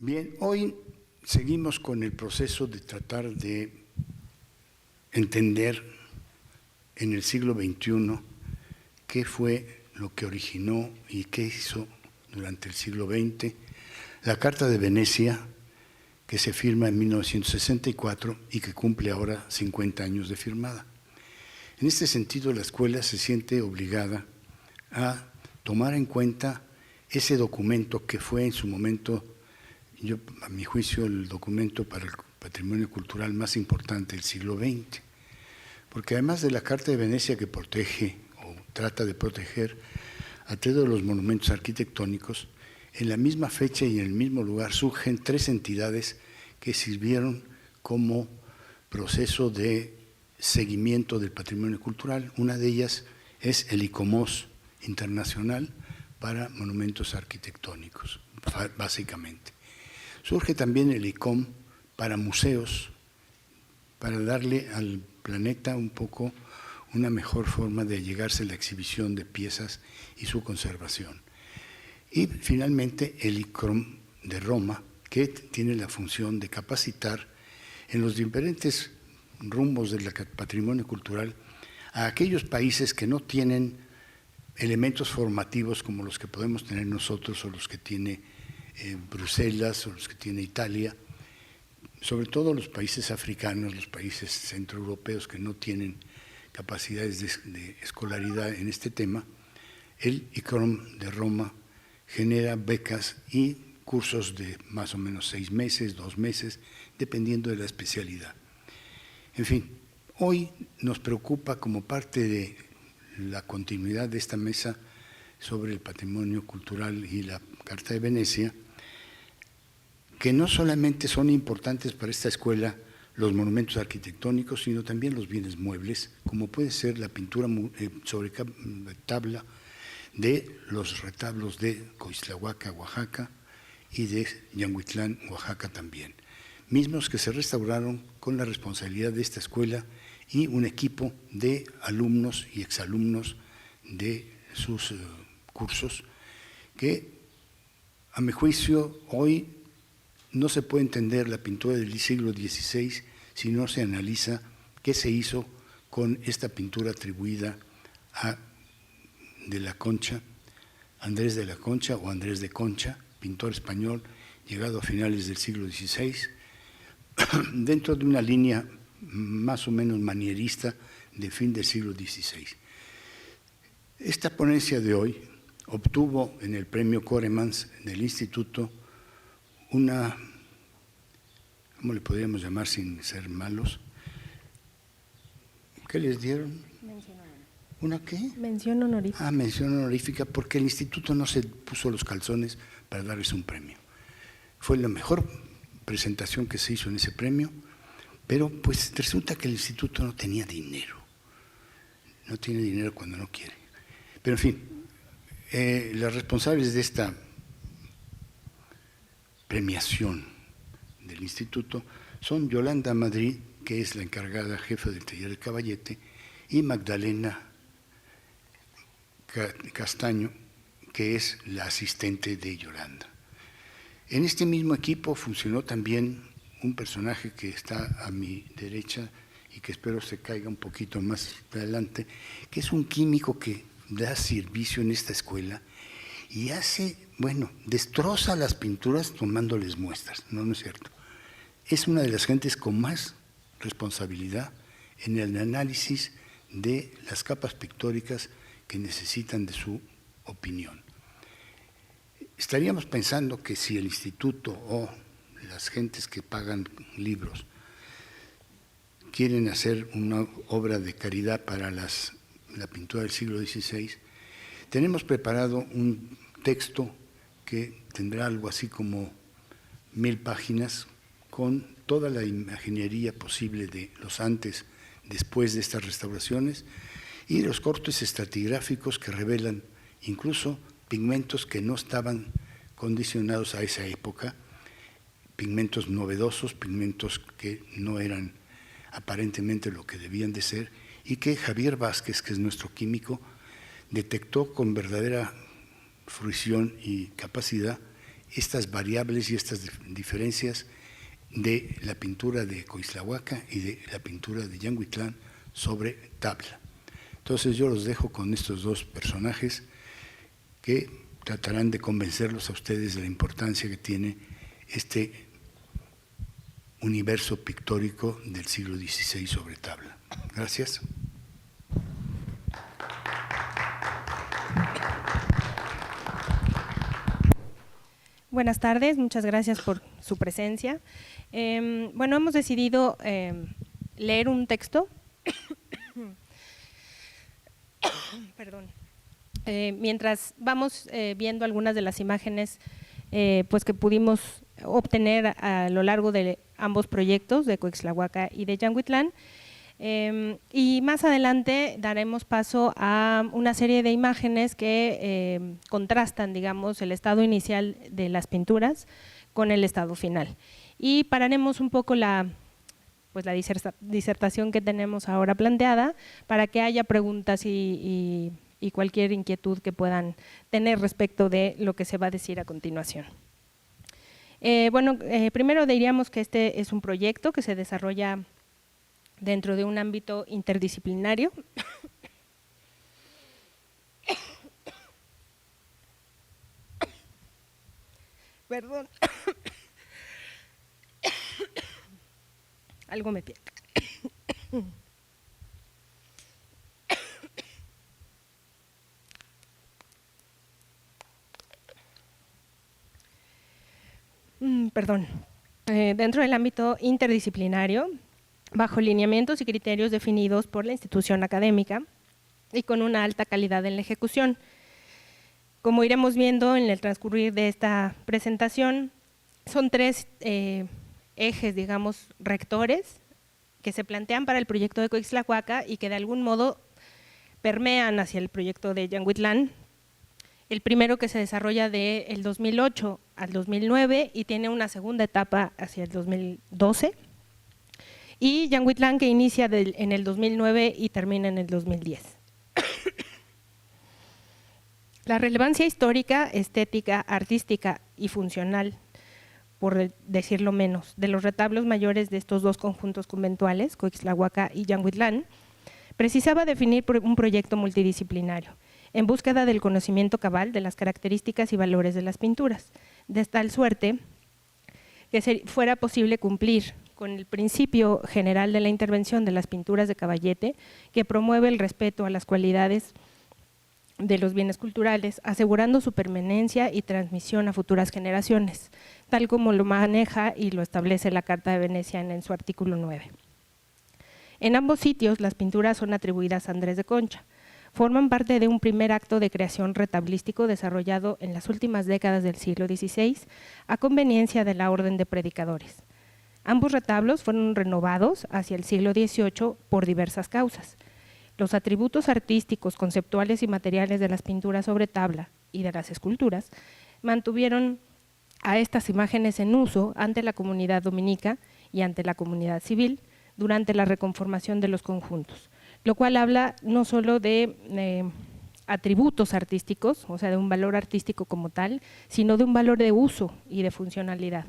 Bien, hoy seguimos con el proceso de tratar de entender en el siglo XXI qué fue lo que originó y qué hizo durante el siglo XX la Carta de Venecia, que se firma en 1964 y que cumple ahora 50 años de firmada. En este sentido, la escuela se siente obligada a tomar en cuenta ese documento que fue en su momento, a mi juicio, el documento para el patrimonio cultural más importante del siglo XX. Porque además de la Carta de Venecia, que protege o trata de proteger a todos los monumentos arquitectónicos, en la misma fecha y en el mismo lugar surgen tres entidades que sirvieron como proceso de seguimiento del patrimonio cultural. Una de ellas es el ICOMOS Internacional para Monumentos Arquitectónicos, básicamente. Surge también el ICOM para museos, para darle al planeta un poco una mejor forma de llegarse a la exhibición de piezas y su conservación. Y finalmente el ICROM de Roma, que tiene la función de capacitar en los diferentes rumbos del patrimonio cultural a aquellos países que no tienen elementos formativos como los que podemos tener nosotros o los que tiene Bruselas o los que tiene Italia, sobre todo los países africanos, los países centroeuropeos que no tienen capacidades de escolaridad en este tema. El ICROM de Roma genera becas y cursos de más o menos 6 meses, 2 meses, dependiendo de la especialidad. En fin, hoy nos preocupa como parte de la continuidad de esta mesa sobre el patrimonio cultural y la Carta de Venecia, que no solamente son importantes para esta escuela los monumentos arquitectónicos, sino también los bienes muebles, como puede ser la pintura sobre tabla de los retablos de Coixtlahuaca, Oaxaca, y de Yanguitlán, Oaxaca también, mismos que se restauraron con la responsabilidad de esta escuela y un equipo de alumnos y exalumnos de sus cursos, que a mi juicio hoy no se puede entender la pintura del siglo XVI si no se analiza qué se hizo con esta pintura atribuida a de la Concha, Andrés de la Concha o Andrés de Concha, pintor español llegado a finales del siglo XVI, dentro de una línea más o menos manierista de fin del siglo XVI. Esta ponencia de hoy obtuvo en el premio Coremans del Instituto una, ¿cómo le podríamos llamar sin ser malos? ¿Qué les dieron? ¿Una qué? Mención honorífica. Ah, mención honorífica, porque el instituto no se puso los calzones para darles un premio. Fue la mejor presentación que se hizo en ese premio, pero pues resulta que el instituto no tenía dinero. No tiene dinero cuando no quiere. Pero en fin, las responsables de esta premiación del instituto son Yolanda Madrid, que es la encargada jefa del taller de Caballete, y Magdalena Castaño, que es la asistente de Yolanda. En este mismo equipo funcionó también un personaje que está a mi derecha y que espero se caiga un poquito más adelante, que es un químico que da servicio en esta escuela y hace, bueno, destroza las pinturas tomándoles muestras, no es cierto. Es una de las gentes con más responsabilidad en el análisis de las capas pictóricas que necesitan de su opinión. Estaríamos pensando que si el instituto o las gentes que pagan libros quieren hacer una obra de caridad para la pintura del siglo XVI, tenemos preparado un texto que tendrá algo así como 1000 páginas con toda la imaginería posible de los antes, después de estas restauraciones y los cortes estratigráficos que revelan incluso pigmentos que no estaban condicionados a esa época, pigmentos novedosos, pigmentos que no eran aparentemente lo que debían de ser y que Javier Vázquez, que es nuestro químico, detectó con verdadera fruición y capacidad estas variables y estas diferencias de la pintura de Coixtlahuaca y de la pintura de Yanguitlán sobre tabla. Entonces yo los dejo con estos dos personajes que tratarán de convencerlos a ustedes de la importancia que tiene este universo pictórico del siglo XVI sobre tabla. Gracias. Buenas tardes, muchas gracias por su presencia. Bueno, hemos decidido leer un texto, perdón, mientras vamos viendo algunas de las imágenes pues que pudimos obtener a lo largo de ambos proyectos, de Coixtlahuaca y de Yanguitlán. Y más adelante daremos paso a una serie de imágenes que contrastan, digamos, el estado inicial de las pinturas con el estado final. Y pararemos un poco la disertación que tenemos ahora planteada para que haya preguntas y cualquier inquietud que puedan tener respecto de lo que se va a decir a continuación. Primero diríamos que este es un proyecto que se desarrolla dentro de un ámbito interdisciplinario. Perdón. Algo me pica. Perdón. Dentro del ámbito interdisciplinario, bajo lineamientos y criterios definidos por la institución académica y con una alta calidad en la ejecución. Como iremos viendo en el transcurrir de esta presentación, son tres ejes, digamos, rectores que se plantean para el proyecto de Coixtlahuaca y que de algún modo permean hacia el proyecto de Yanguitlán. El primero, que se desarrolla del 2008 al 2009 y tiene una segunda etapa hacia el 2012. Y Yanguitlán, que inicia en el 2009 y termina en el 2010. La relevancia histórica, estética, artística y funcional, por decirlo menos, de los retablos mayores de estos dos conjuntos conventuales, Coixtlahuaca y Yanguitlán, precisaba definir un proyecto multidisciplinario, en búsqueda del conocimiento cabal de las características y valores de las pinturas, de tal suerte que fuera posible cumplir con el principio general de la intervención de las pinturas de Caballete, que promueve el respeto a las cualidades de los bienes culturales, asegurando su permanencia y transmisión a futuras generaciones, tal como lo maneja y lo establece la Carta de Venecia en su artículo 9. En ambos sitios las pinturas son atribuidas a Andrés de Concha, forman parte de un primer acto de creación retablístico desarrollado en las últimas décadas del siglo XVI a conveniencia de la Orden de Predicadores. Ambos retablos fueron renovados hacia el siglo XVIII por diversas causas. Los atributos artísticos, conceptuales y materiales de las pinturas sobre tabla y de las esculturas mantuvieron a estas imágenes en uso ante la comunidad dominica y ante la comunidad civil durante la reconformación de los conjuntos, lo cual habla no solo de atributos artísticos, o sea, de un valor artístico como tal, sino de un valor de uso y de funcionalidad.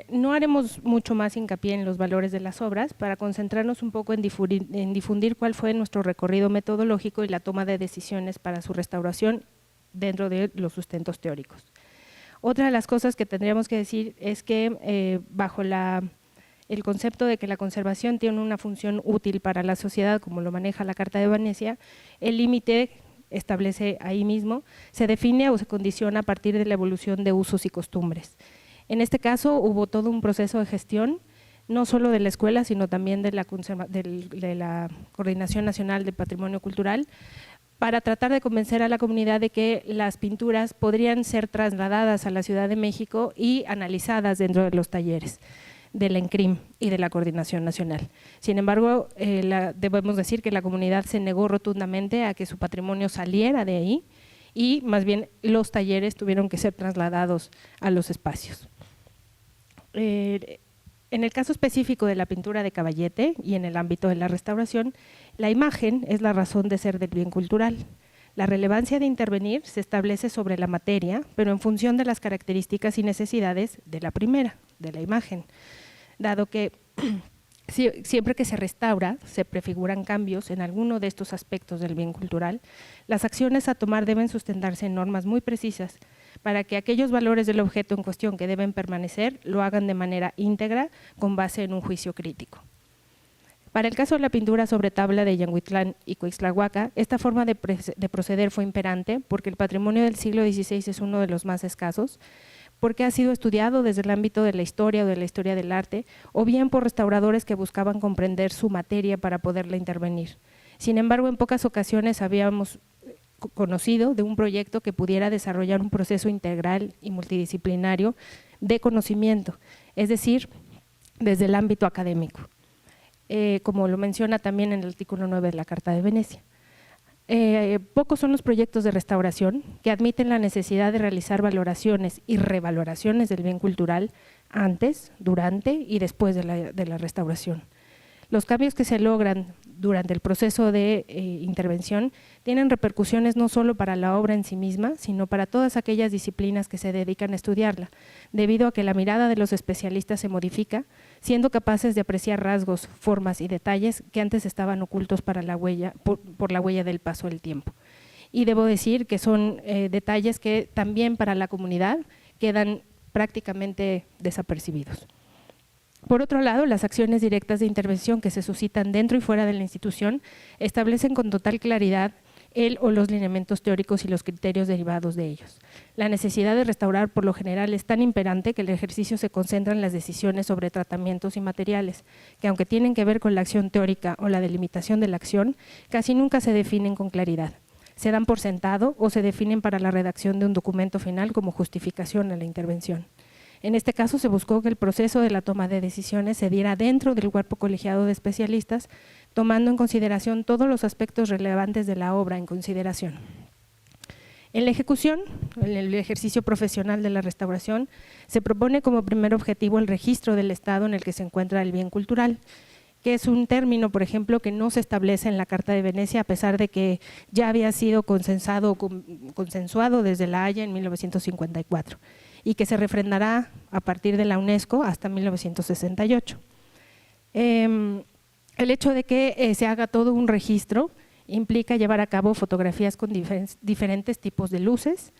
No haremos mucho más hincapié en los valores de las obras para concentrarnos un poco en difundir cuál fue nuestro recorrido metodológico y la toma de decisiones para su restauración dentro de los sustentos teóricos. Otra de las cosas que tendríamos que decir es que bajo el concepto de que la conservación tiene una función útil para la sociedad, como lo maneja la Carta de Venecia, el límite establece ahí mismo, se define o se condiciona a partir de la evolución de usos y costumbres. En este caso hubo todo un proceso de gestión, no solo de la escuela, sino también de la Coordinación Nacional de Patrimonio Cultural, para tratar de convencer a la comunidad de que las pinturas podrían ser trasladadas a la Ciudad de México y analizadas dentro de los talleres de la ENCRIM y de la Coordinación Nacional. Sin embargo, debemos decir que la comunidad se negó rotundamente a que su patrimonio saliera de ahí y más bien los talleres tuvieron que ser trasladados a los espacios. En el caso específico de la pintura de Caballete y en el ámbito de la restauración, la imagen es la razón de ser del bien cultural. La relevancia de intervenir se establece sobre la materia, pero en función de las características y necesidades de la primera, de la imagen, dado que siempre que se restaura, se prefiguran cambios en alguno de estos aspectos del bien cultural, las acciones a tomar deben sustentarse en normas muy precisas para que aquellos valores del objeto en cuestión que deben permanecer lo hagan de manera íntegra con base en un juicio crítico. Para el caso de la pintura sobre tabla de Yanguitlán y Coixtlahuaca, esta forma de proceder fue imperante porque el patrimonio del siglo XVI es uno de los más escasos, porque ha sido estudiado desde el ámbito de la historia o de la historia del arte, o bien por restauradores que buscaban comprender su materia para poderla intervenir. Sin embargo, en pocas ocasiones habíamos conocido de un proyecto que pudiera desarrollar un proceso integral y multidisciplinario de conocimiento, es decir, desde el ámbito académico, como lo menciona también en el artículo 9 de la Carta de Venecia. Pocos son los proyectos de restauración que admiten la necesidad de realizar valoraciones y revaloraciones del bien cultural antes, durante y después de la restauración. Los cambios que se logran durante el proceso de intervención tienen repercusiones no solo para la obra en sí misma, sino para todas aquellas disciplinas que se dedican a estudiarla, debido a que la mirada de los especialistas se modifica, siendo capaces de apreciar rasgos, formas y detalles que antes estaban ocultos para la huella, por la huella del paso del tiempo. Y debo decir que son detalles que también para la comunidad quedan prácticamente desapercibidos. Por otro lado, las acciones directas de intervención que se suscitan dentro y fuera de la institución establecen con total claridad el o los lineamientos teóricos y los criterios derivados de ellos. La necesidad de restaurar por lo general es tan imperante que el ejercicio se concentra en las decisiones sobre tratamientos y materiales, que aunque tienen que ver con la acción teórica o la delimitación de la acción, casi nunca se definen con claridad. Se dan por sentado o se definen para la redacción de un documento final como justificación a la intervención. En este caso se buscó que el proceso de la toma de decisiones se diera dentro del cuerpo colegiado de especialistas, tomando en consideración todos los aspectos relevantes de la obra en consideración. En la ejecución, en el ejercicio profesional de la restauración, se propone como primer objetivo el registro del estado en el que se encuentra el bien cultural, que es un término, por ejemplo, que no se establece en la Carta de Venecia, a pesar de que ya había sido consensuado desde La Haya en 1954. Y que se refrendará a partir de la UNESCO hasta 1968. El hecho de que se haga todo un registro implica llevar a cabo fotografías con diferentes tipos de luces,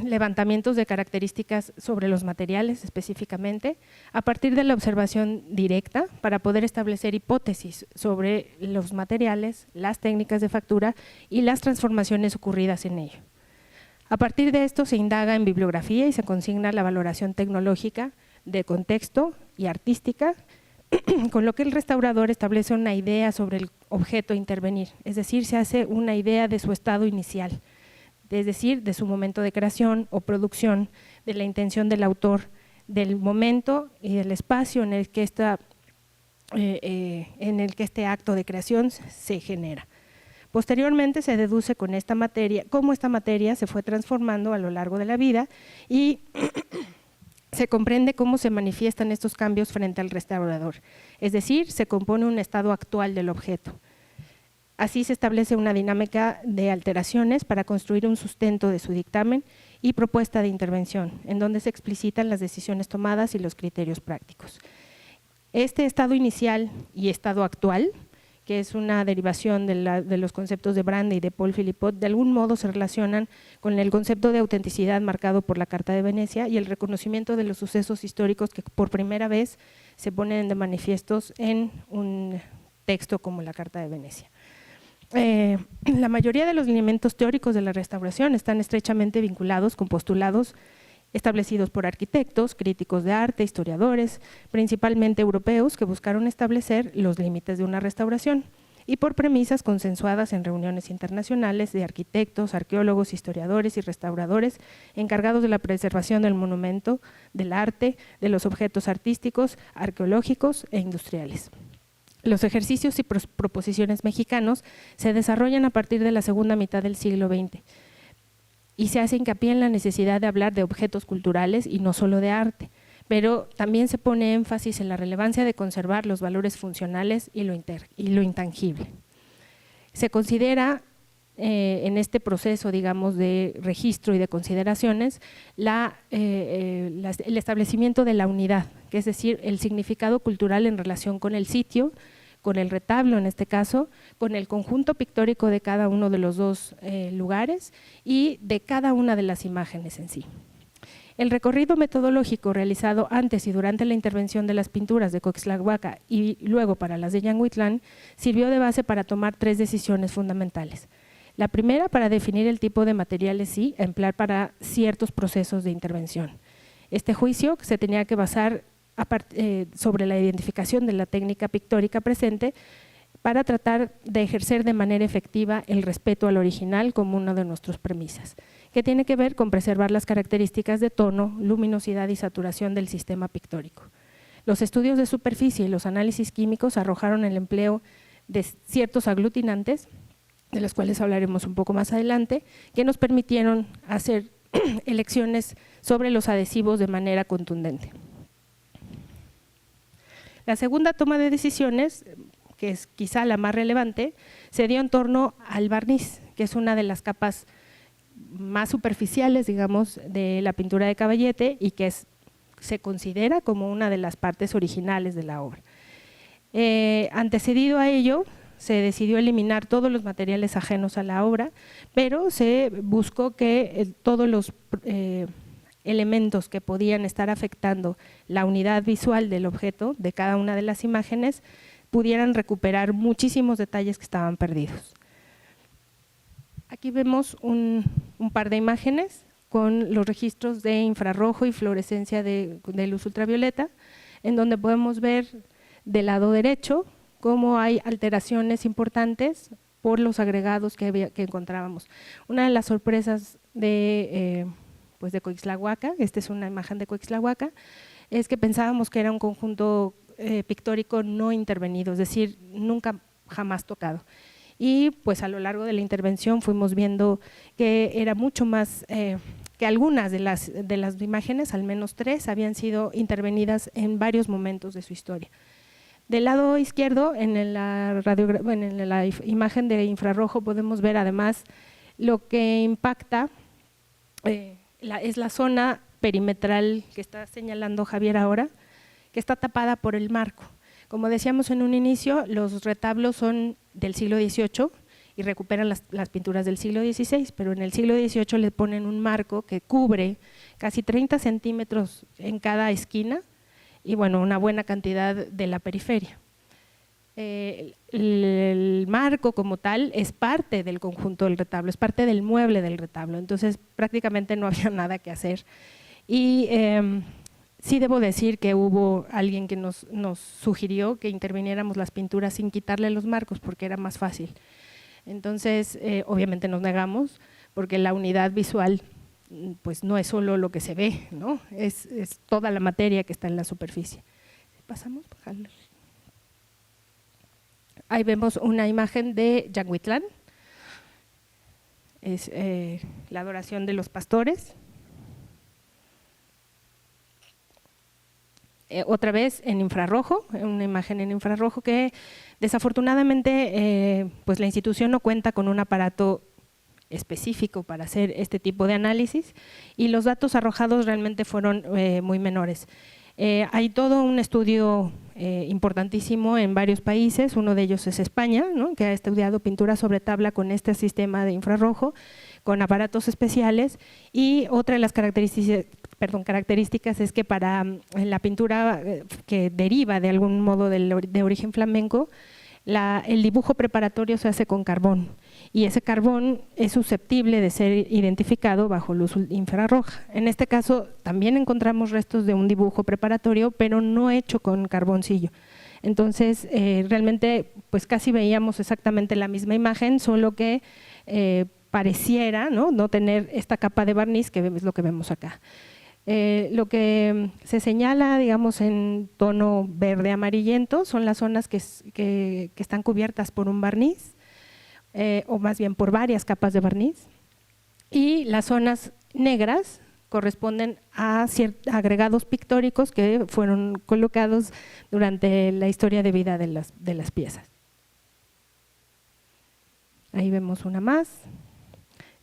levantamientos de características sobre los materiales específicamente, a partir de la observación directa para poder establecer hipótesis sobre los materiales, las técnicas de factura y las transformaciones ocurridas en ello. A partir de esto se indaga en bibliografía y se consigna la valoración tecnológica de contexto y artística, con lo que el restaurador establece una idea sobre el objeto a intervenir, es decir, se hace una idea de su estado inicial, es decir, de su momento de creación o producción, de la intención del autor, del momento y del espacio en el que este acto de creación se genera. Posteriormente se deduce con esta materia, cómo esta materia se fue transformando a lo largo de la vida y se comprende cómo se manifiestan estos cambios frente al restaurador, es decir, se compone un estado actual del objeto. Así se establece una dinámica de alteraciones para construir un sustento de su dictamen y propuesta de intervención, en donde se explicitan las decisiones tomadas y los criterios prácticos. Este estado inicial y estado actual, que es una derivación de los conceptos de Brande y de Paul Philippot, de algún modo se relacionan con el concepto de autenticidad marcado por la Carta de Venecia y el reconocimiento de los sucesos históricos que por primera vez se ponen de manifiestos en un texto como la Carta de Venecia. La mayoría de los lineamientos teóricos de la restauración están estrechamente vinculados con postulados establecidos por arquitectos, críticos de arte, historiadores, principalmente europeos, que buscaron establecer los límites de una restauración, y por premisas consensuadas en reuniones internacionales de arquitectos, arqueólogos, historiadores y restauradores encargados de la preservación del monumento, del arte, de los objetos artísticos, arqueológicos e industriales. Los ejercicios y proposiciones mexicanos se desarrollan a partir de la segunda mitad del siglo XX, y se hace hincapié en la necesidad de hablar de objetos culturales y no solo de arte, pero también se pone énfasis en la relevancia de conservar los valores funcionales y lo intangible. Se considera en este proceso, digamos, de registro y de consideraciones, el establecimiento de la unidad, que es decir, el significado cultural en relación con el sitio, con el retablo en este caso, con el conjunto pictórico de cada uno de los dos lugares y de cada una de las imágenes en sí. El recorrido metodológico realizado antes y durante la intervención de las pinturas de Coixtlahuaca y luego para las de Yanguitlán sirvió de base para tomar 3 decisiones fundamentales. La primera, para definir el tipo de materiales sí a emplear para ciertos procesos de intervención. Este juicio se tenía que basar sobre la identificación de la técnica pictórica presente para tratar de ejercer de manera efectiva el respeto al original como una de nuestras premisas, que tiene que ver con preservar las características de tono, luminosidad y saturación del sistema pictórico. Los estudios de superficie y los análisis químicos arrojaron el empleo de ciertos aglutinantes, de los cuales hablaremos un poco más adelante, que nos permitieron hacer elecciones sobre los adhesivos de manera contundente. La segunda toma de decisiones, que es quizá la más relevante, se dio en torno al barniz, que es una de las capas más superficiales, digamos, de la pintura de Caballete y que se considera como una de las partes originales de la obra. Antecedido a ello, se decidió eliminar todos los materiales ajenos a la obra, pero se buscó que todos los elementos que podían estar afectando la unidad visual del objeto de cada una de las imágenes pudieran recuperar muchísimos detalles que estaban perdidos. Aquí vemos un par de imágenes con los registros de infrarrojo y fluorescencia de luz ultravioleta, en donde podemos ver del lado derecho cómo hay alteraciones importantes por los agregados que encontrábamos. Una de las sorpresas de Coixtlahuaca, esta es una imagen de Coixtlahuaca, es que pensábamos que era un conjunto pictórico no intervenido, es decir, nunca jamás tocado. Y pues a lo largo de la intervención fuimos viendo que era mucho más, que algunas de las imágenes, al menos 3, habían sido intervenidas en varios momentos de su historia. Del lado izquierdo, en la imagen de infrarrojo, podemos ver además lo que impacta, es la zona perimetral que está señalando Javier ahora, que está tapada por el marco. Como decíamos en un inicio, los retablos son del siglo XVIII y recuperan las pinturas del siglo XVI, pero en el siglo XVIII le ponen un marco que cubre casi 30 centímetros en cada esquina y bueno, una buena cantidad de la periferia. El marco como tal es parte del conjunto del retablo, es parte del mueble del retablo, entonces prácticamente no había nada que hacer. Y sí debo decir que hubo alguien que nos sugirió que interviniéramos las pinturas sin quitarle los marcos porque era más fácil. Entonces, obviamente nos negamos porque la unidad visual pues no es solo lo que se ve, ¿no? Es toda la materia que está en la superficie. ¿Pasamos? Ahí vemos una imagen de Yanguitlán, es la adoración de los pastores. Otra vez en infrarrojo, una imagen en infrarrojo que desafortunadamente pues la institución no cuenta con un aparato específico para hacer este tipo de análisis y los datos arrojados realmente fueron muy menores. Hay todo un estudio importantísimo en varios países, uno de ellos es España, ¿no?, que ha estudiado pintura sobre tabla con este sistema de infrarrojo, con aparatos especiales, y otra de las características es que para la pintura que deriva de algún modo de origen flamenco, el dibujo preparatorio se hace con carbón y ese carbón es susceptible de ser identificado bajo luz infrarroja. En este caso también encontramos restos de un dibujo preparatorio, pero no hecho con carboncillo. Entonces realmente pues casi veíamos exactamente la misma imagen, solo que pareciera no tener esta capa de barniz que es lo que vemos acá. Lo que se señala, digamos, en tono verde amarillento son las zonas que están cubiertas por un barniz, o más bien por varias capas de barniz, y las zonas negras corresponden a agregados pictóricos que fueron colocados durante la historia de vida de las piezas. Ahí vemos una más.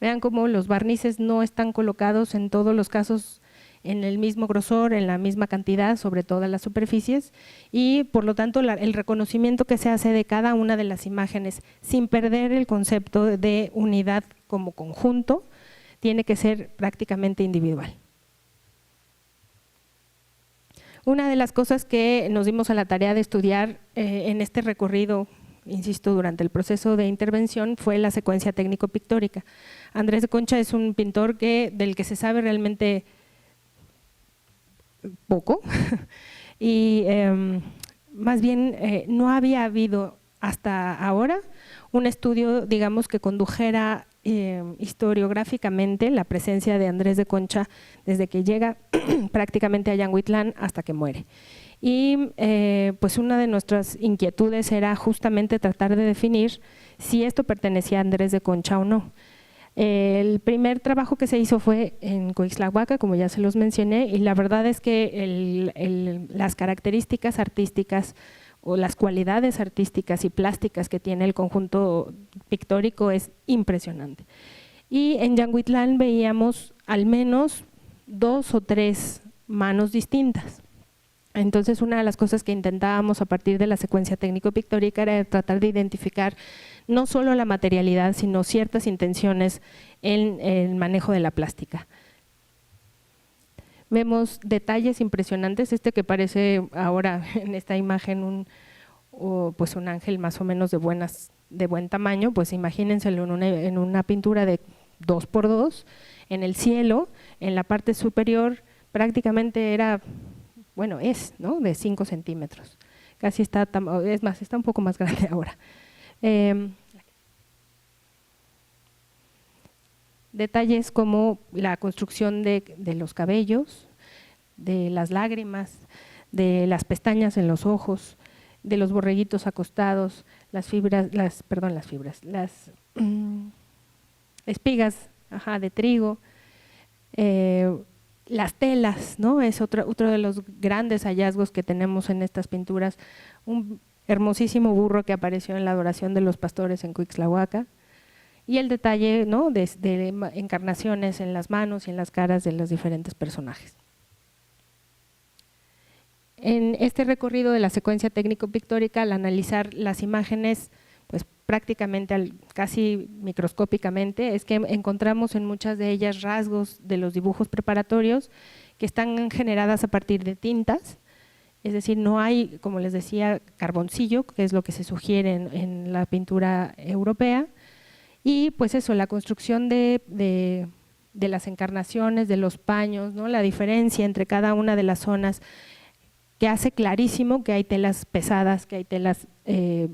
Vean cómo los barnices no están colocados en todos los casos en el mismo grosor, en la misma cantidad sobre todas las superficies, y por lo tanto el reconocimiento que se hace de cada una de las imágenes sin perder el concepto de unidad como conjunto tiene que ser prácticamente individual. Una de las cosas que nos dimos a la tarea de estudiar en este recorrido, insisto, durante el proceso de intervención, fue la secuencia técnico-pictórica. Andrés de Concha es un pintor del que se sabe realmente poco y más bien no había habido hasta ahora un estudio, digamos, que condujera historiográficamente la presencia de Andrés de Concha desde que llega prácticamente a Yanguitlán hasta que muere. Y pues una de nuestras inquietudes era justamente tratar de definir si esto pertenecía a Andrés de Concha o no. El primer trabajo que se hizo fue en Coixtlahuaca, como ya se los mencioné, y la verdad es que las características artísticas o las cualidades artísticas y plásticas que tiene el conjunto pictórico es impresionante. Y en Yanguitlán veíamos al menos 2 o 3 manos distintas. Entonces, una de las cosas que intentábamos a partir de la secuencia técnico-pictórica era tratar de identificar no solo la materialidad, sino ciertas intenciones en el manejo de la plástica. Vemos detalles impresionantes, este que parece ahora en esta imagen pues un ángel más o menos de buen tamaño, pues imagínenselo en una pintura de 2×2, en el cielo, en la parte superior prácticamente era… Bueno, ¿no? De 5 centímetros, casi está, es más, está un poco más grande ahora. Detalles como la construcción de los cabellos, de las lágrimas, de las pestañas en los ojos, de los borreguitos acostados, las espigas de trigo, las telas, ¿no? Es otro de los grandes hallazgos que tenemos en estas pinturas, un hermosísimo burro que apareció en la adoración de los pastores en Coixtlahuaca, y el detalle, ¿no? de encarnaciones en las manos y en las caras de los diferentes personajes. En este recorrido de la secuencia técnico-pictórica, al analizar las imágenes, pues prácticamente, casi microscópicamente, es que encontramos en muchas de ellas rasgos de los dibujos preparatorios que están generadas a partir de tintas, es decir, no hay, como les decía, carboncillo, que es lo que se sugiere en la pintura europea, y pues eso, la construcción de las encarnaciones, de los paños, ¿no? La diferencia entre cada una de las zonas, que hace clarísimo que hay telas pesadas, que hay telas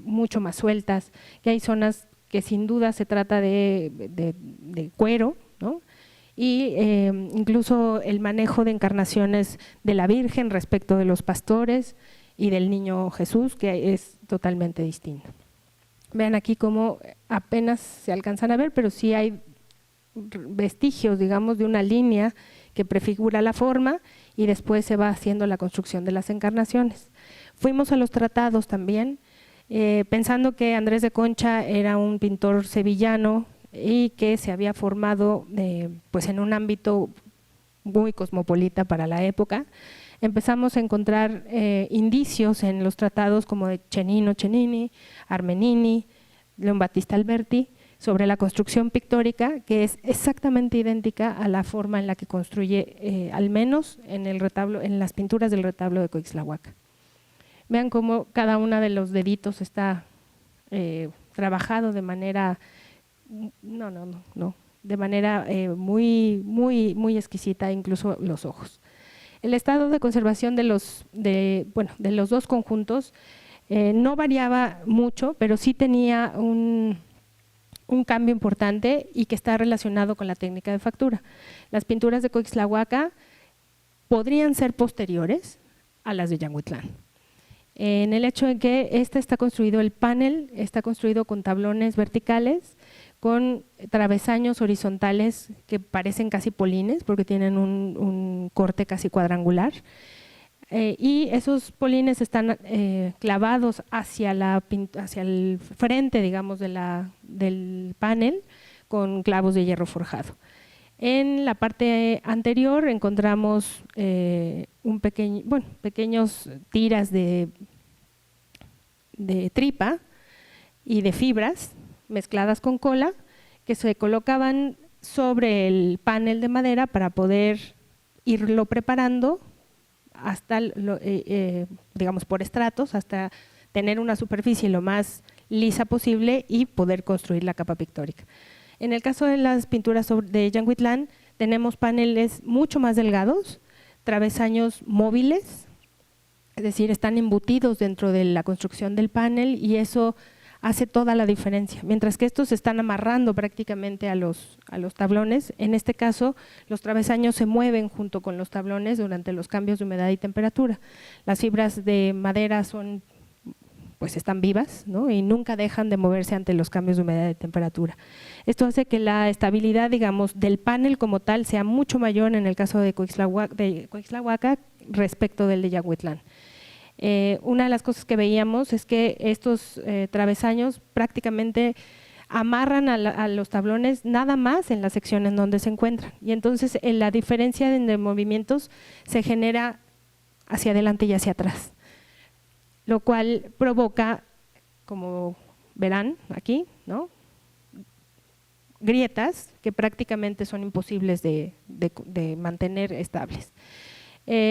mucho más sueltas, que hay zonas que sin duda se trata de cuero, ¿no? Y incluso el manejo de encarnaciones de la Virgen respecto de los pastores y del niño Jesús, que es totalmente distinto. Vean aquí cómo apenas se alcanzan a ver, pero sí hay vestigios, digamos, de una línea que prefigura la forma y después se va haciendo la construcción de las encarnaciones. Fuimos a los tratados también, pensando que Andrés de Concha era un pintor sevillano y que se había formado pues en un ámbito muy cosmopolita para la época. Empezamos a encontrar indicios en los tratados como de Cennini, Armenini, León Battista Alberti, sobre la construcción pictórica, que es exactamente idéntica a la forma en la que construye, al menos en las pinturas del retablo de Coixtlahuaca. Vean cómo cada uno de los deditos está trabajado de manera, de manera muy exquisita, incluso los ojos. El estado de conservación de los dos conjuntos no variaba mucho, pero sí tenía un cambio importante y que está relacionado con la técnica de factura. Las pinturas de Coixtlahuaca podrían ser posteriores a las de Yanguitlán, en el hecho de que el panel está construido con tablones verticales, con travesaños horizontales que parecen casi polines porque tienen un corte casi cuadrangular. y esos polines están clavados hacia el frente, digamos, del panel con clavos de hierro forjado. En la parte anterior encontramos pequeños tiras de tripa y de fibras mezcladas con cola que se colocaban sobre el panel de madera para poder irlo preparando hasta, digamos, por estratos, hasta tener una superficie lo más lisa posible y poder construir la capa pictórica. En el caso de las pinturas de Jan Huitlán, tenemos paneles mucho más delgados, travesaños móviles, es decir, están embutidos dentro de la construcción del panel y eso hace toda la diferencia. Mientras que estos se están amarrando prácticamente a los tablones, en este caso los travesaños se mueven junto con los tablones durante los cambios de humedad y temperatura. Las fibras de madera pues están vivas, ¿no? Y nunca dejan de moverse ante los cambios de humedad y temperatura. Esto hace que la estabilidad, digamos, del panel como tal sea mucho mayor en el caso de Coixtlahuaca respecto del de Jan Huitlán. Una de las cosas que veíamos es que estos travesaños prácticamente amarran a los tablones nada más en la sección en donde se encuentran y entonces la diferencia de movimientos se genera hacia adelante y hacia atrás, lo cual provoca, como verán aquí, ¿no?, grietas que prácticamente son imposibles de mantener estables.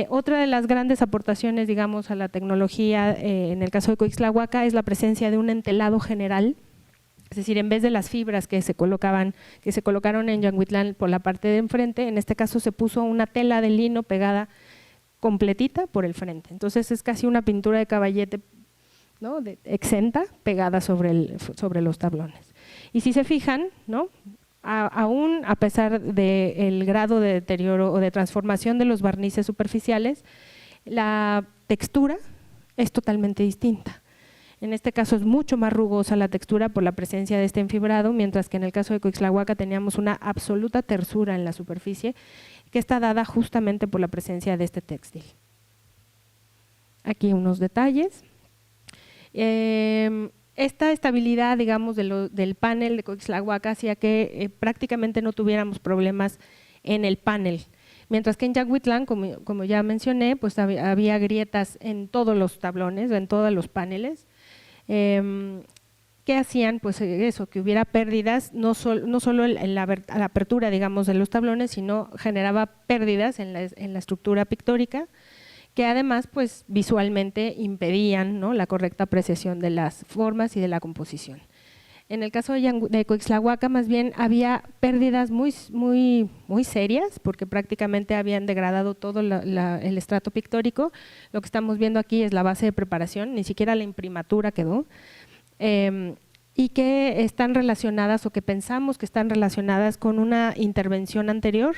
Otra de las grandes aportaciones, digamos, a la tecnología en el caso de Coixtlahuaca es la presencia de un entelado general, es decir, en vez de las fibras que se colocaron en Jan Huitlán por la parte de enfrente, en este caso se puso una tela de lino pegada completita por el frente. Entonces es casi una pintura de caballete, ¿no?, exenta, pegada sobre los tablones. Y si se fijan, ¿no?, aún a pesar del grado de deterioro o de transformación de los barnices superficiales, la textura es totalmente distinta. En este caso es mucho más rugosa la textura por la presencia de este enfibrado, mientras que en el caso de Coixtlahuaca teníamos una absoluta tersura en la superficie que está dada justamente por la presencia de este textil. Aquí unos detalles. Esta estabilidad, digamos, del panel de Coixtlahuaca hacía que prácticamente no tuviéramos problemas en el panel, mientras que en Jan Huitlán, como ya mencioné, pues había grietas en todos los tablones, en todos los paneles, que hacían pues eso, que hubiera pérdidas, no solo en la apertura, digamos, de los tablones, sino generaba pérdidas en la estructura pictórica, que además pues visualmente impedían, ¿no?, la correcta apreciación de las formas y de la composición. En el caso de Coixtlahuaca más bien había pérdidas muy serias porque prácticamente habían degradado todo el estrato pictórico. Lo que estamos viendo aquí es la base de preparación, ni siquiera la imprimatura quedó, y que están relacionadas o que pensamos que están relacionadas con una intervención anterior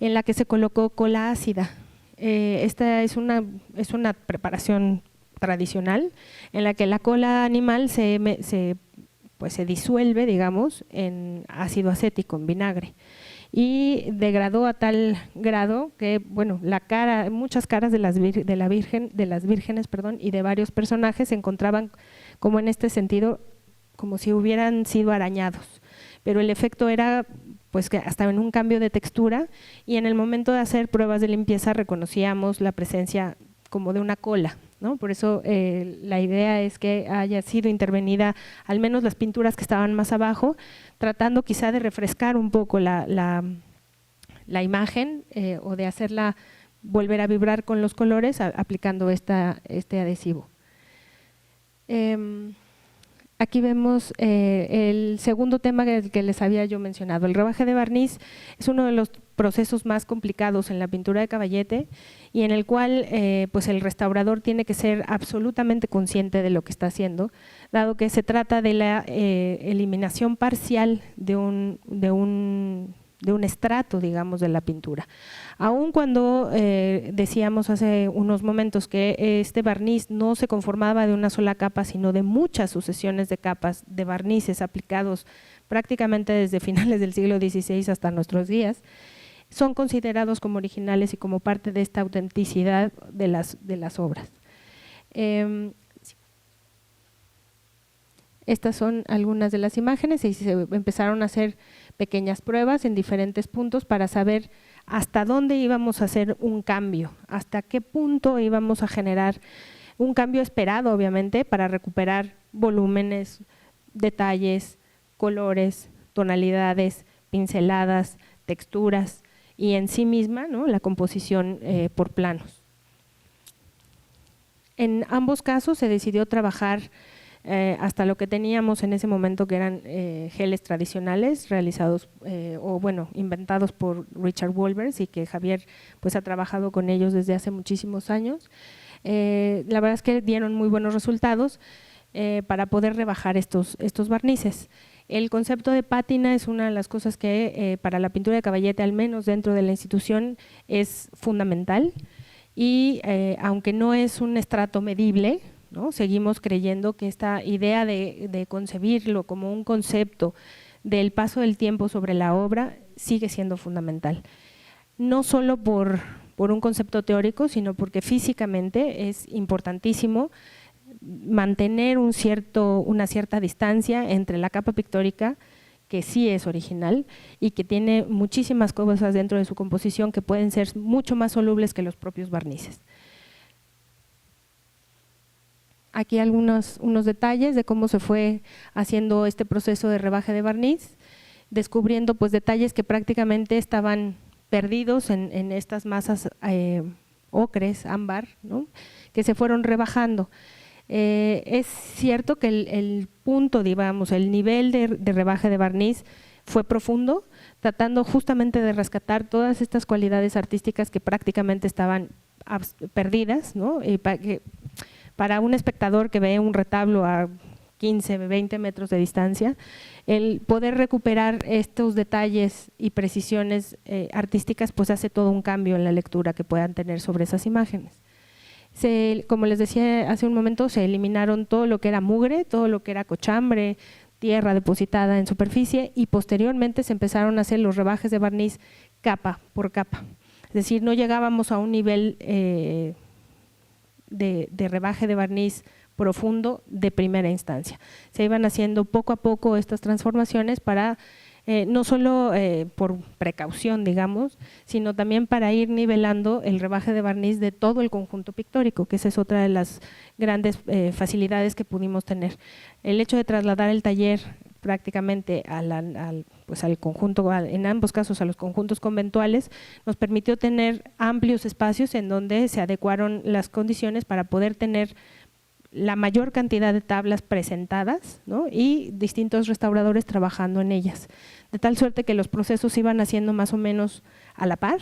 en la que se colocó cola ácida. Esta es una preparación tradicional en la que la cola animal se disuelve, digamos, en ácido acético, en vinagre, y degradó a tal grado que, bueno, muchas caras de las vírgenes y de varios personajes se encontraban como en este sentido, como si hubieran sido arañados, pero el efecto era pues que hasta en un cambio de textura, y en el momento de hacer pruebas de limpieza reconocíamos la presencia como de una cola, ¿no? Por eso la idea es que haya sido intervenida al menos las pinturas que estaban más abajo, tratando quizá de refrescar un poco la imagen o de hacerla volver a vibrar con los colores aplicando este adhesivo. Aquí vemos el segundo tema que les había yo mencionado. El rebaje de barniz es uno de los procesos más complicados en la pintura de caballete y en el cual pues el restaurador tiene que ser absolutamente consciente de lo que está haciendo, dado que se trata de la eliminación parcial de un estrato, digamos, de la pintura. Aun cuando decíamos hace unos momentos que este barniz no se conformaba de una sola capa, sino de muchas sucesiones de capas de barnices aplicados prácticamente desde finales del siglo XVI hasta nuestros días, son considerados como originales y como parte de esta autenticidad de las obras. Estas son algunas de las imágenes y se empezaron a hacer pequeñas pruebas en diferentes puntos para saber hasta dónde íbamos a hacer un cambio, hasta qué punto íbamos a generar un cambio esperado, obviamente, para recuperar volúmenes, detalles, colores, tonalidades, pinceladas, texturas y en sí misma, ¿no?, la composición por planos. En ambos casos se decidió trabajar hasta lo que teníamos en ese momento, que eran geles tradicionales realizados inventados por Richard Wolbers, y que Javier pues ha trabajado con ellos desde hace muchísimos años. La verdad es que dieron muy buenos resultados para poder rebajar estos barnices. El concepto de pátina es una de las cosas que para la pintura de caballete, al menos dentro de la institución, es fundamental, y aunque no es un estrato medible, ¿no?, seguimos creyendo que esta idea de concebirlo como un concepto del paso del tiempo sobre la obra sigue siendo fundamental. No solo por un concepto teórico, sino porque físicamente es importantísimo mantener una cierta distancia entre la capa pictórica, que sí es original y que tiene muchísimas cosas dentro de su composición que pueden ser mucho más solubles que los propios barnices. Aquí unos detalles de cómo se fue haciendo este proceso de rebaje de barniz, descubriendo pues detalles que prácticamente estaban perdidos en estas masas ocres, ámbar, ¿no?, que se fueron rebajando. Es cierto que el punto, digamos, el nivel de rebaje de barniz fue profundo, tratando justamente de rescatar todas estas cualidades artísticas que prácticamente estaban perdidas, ¿no? Y para un espectador que ve un retablo a 15, 20 metros de distancia, el poder recuperar estos detalles y precisiones artísticas pues hace todo un cambio en la lectura que puedan tener sobre esas imágenes. Como les decía hace un momento, se eliminaron todo lo que era mugre, todo lo que era cochambre, tierra depositada en superficie, y posteriormente se empezaron a hacer los rebajes de barniz capa por capa. Es decir, no llegábamos a un nivel de rebaje de barniz profundo de primera instancia. Se iban haciendo poco a poco estas transformaciones para, no solo por precaución, digamos, sino también para ir nivelando el rebaje de barniz de todo el conjunto pictórico, que esa es otra de las grandes facilidades que pudimos tener. El hecho de trasladar el taller prácticamente al conjunto, en ambos casos a los conjuntos conventuales, nos permitió tener amplios espacios en donde se adecuaron las condiciones para poder tener la mayor cantidad de tablas presentadas, ¿no?, y distintos restauradores trabajando en ellas, de tal suerte que los procesos iban haciendo más o menos a la par,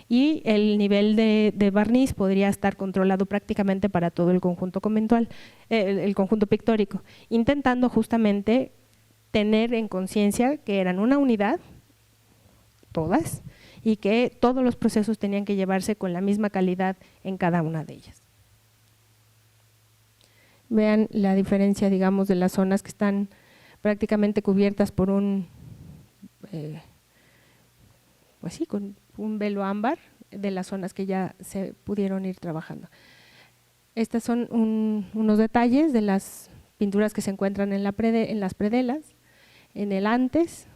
y el nivel de barniz podría estar controlado prácticamente para todo el conjunto conventual, el conjunto pictórico, intentando justamente tener en conciencia que eran una unidad, todas, y que todos los procesos tenían que llevarse con la misma calidad en cada una de ellas. Vean la diferencia, digamos, de las zonas que están prácticamente cubiertas por con un velo ámbar, de las zonas que ya se pudieron ir trabajando. Estos son unos detalles de las pinturas que se encuentran en las predelas, en el antes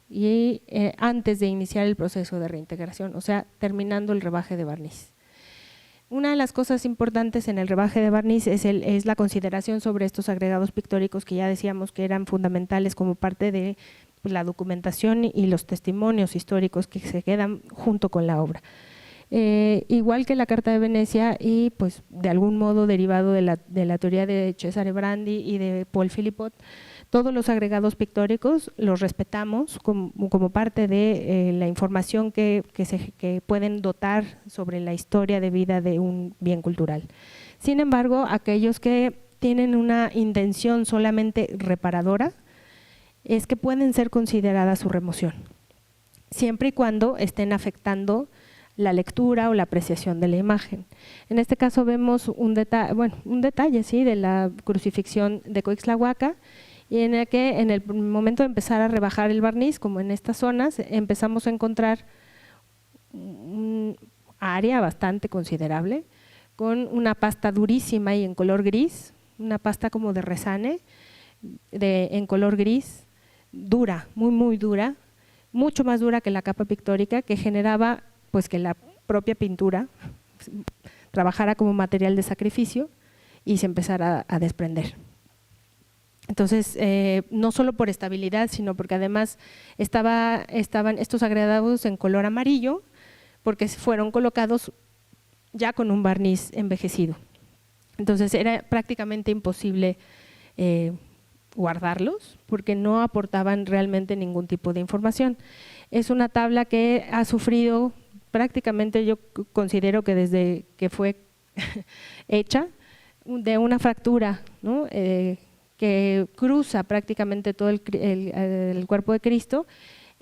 y antes de iniciar el proceso de reintegración, o sea, terminando el rebaje de barniz. Una de las cosas importantes en el rebaje de barniz es la consideración sobre estos agregados pictóricos que ya decíamos que eran fundamentales como parte de la documentación y los testimonios históricos que se quedan junto con la obra. Igual que la Carta de Venecia, y pues de algún modo derivado de la teoría de Cesare Brandi y de Paul Philippot, todos los agregados pictóricos los respetamos como parte de la información que pueden dotar sobre la historia de vida de un bien cultural. Sin embargo, aquellos que tienen una intención solamente reparadora, es que pueden ser consideradas su remoción, siempre y cuando estén afectando la lectura o la apreciación de la imagen. En este caso vemos un detalle ¿sí?, de la crucifixión de Coixtlahuaca, y en el que en el momento de empezar a rebajar el barniz, como en estas zonas, empezamos a encontrar un área bastante considerable, con una pasta durísima y en color gris, una pasta como de resane, en color gris, dura, muy dura, mucho más dura que la capa pictórica, que generaba pues que la propia pintura trabajara como material de sacrificio y se empezara a desprender. Entonces, no solo por estabilidad, sino porque además estaban estos agregados en color amarillo, porque fueron colocados ya con un barniz envejecido. Entonces, era prácticamente imposible guardarlos, porque no aportaban realmente ningún tipo de información. Es una tabla que ha sufrido prácticamente, yo considero que desde que fue hecha, de una fractura, ¿no? Que cruza prácticamente todo el cuerpo de Cristo,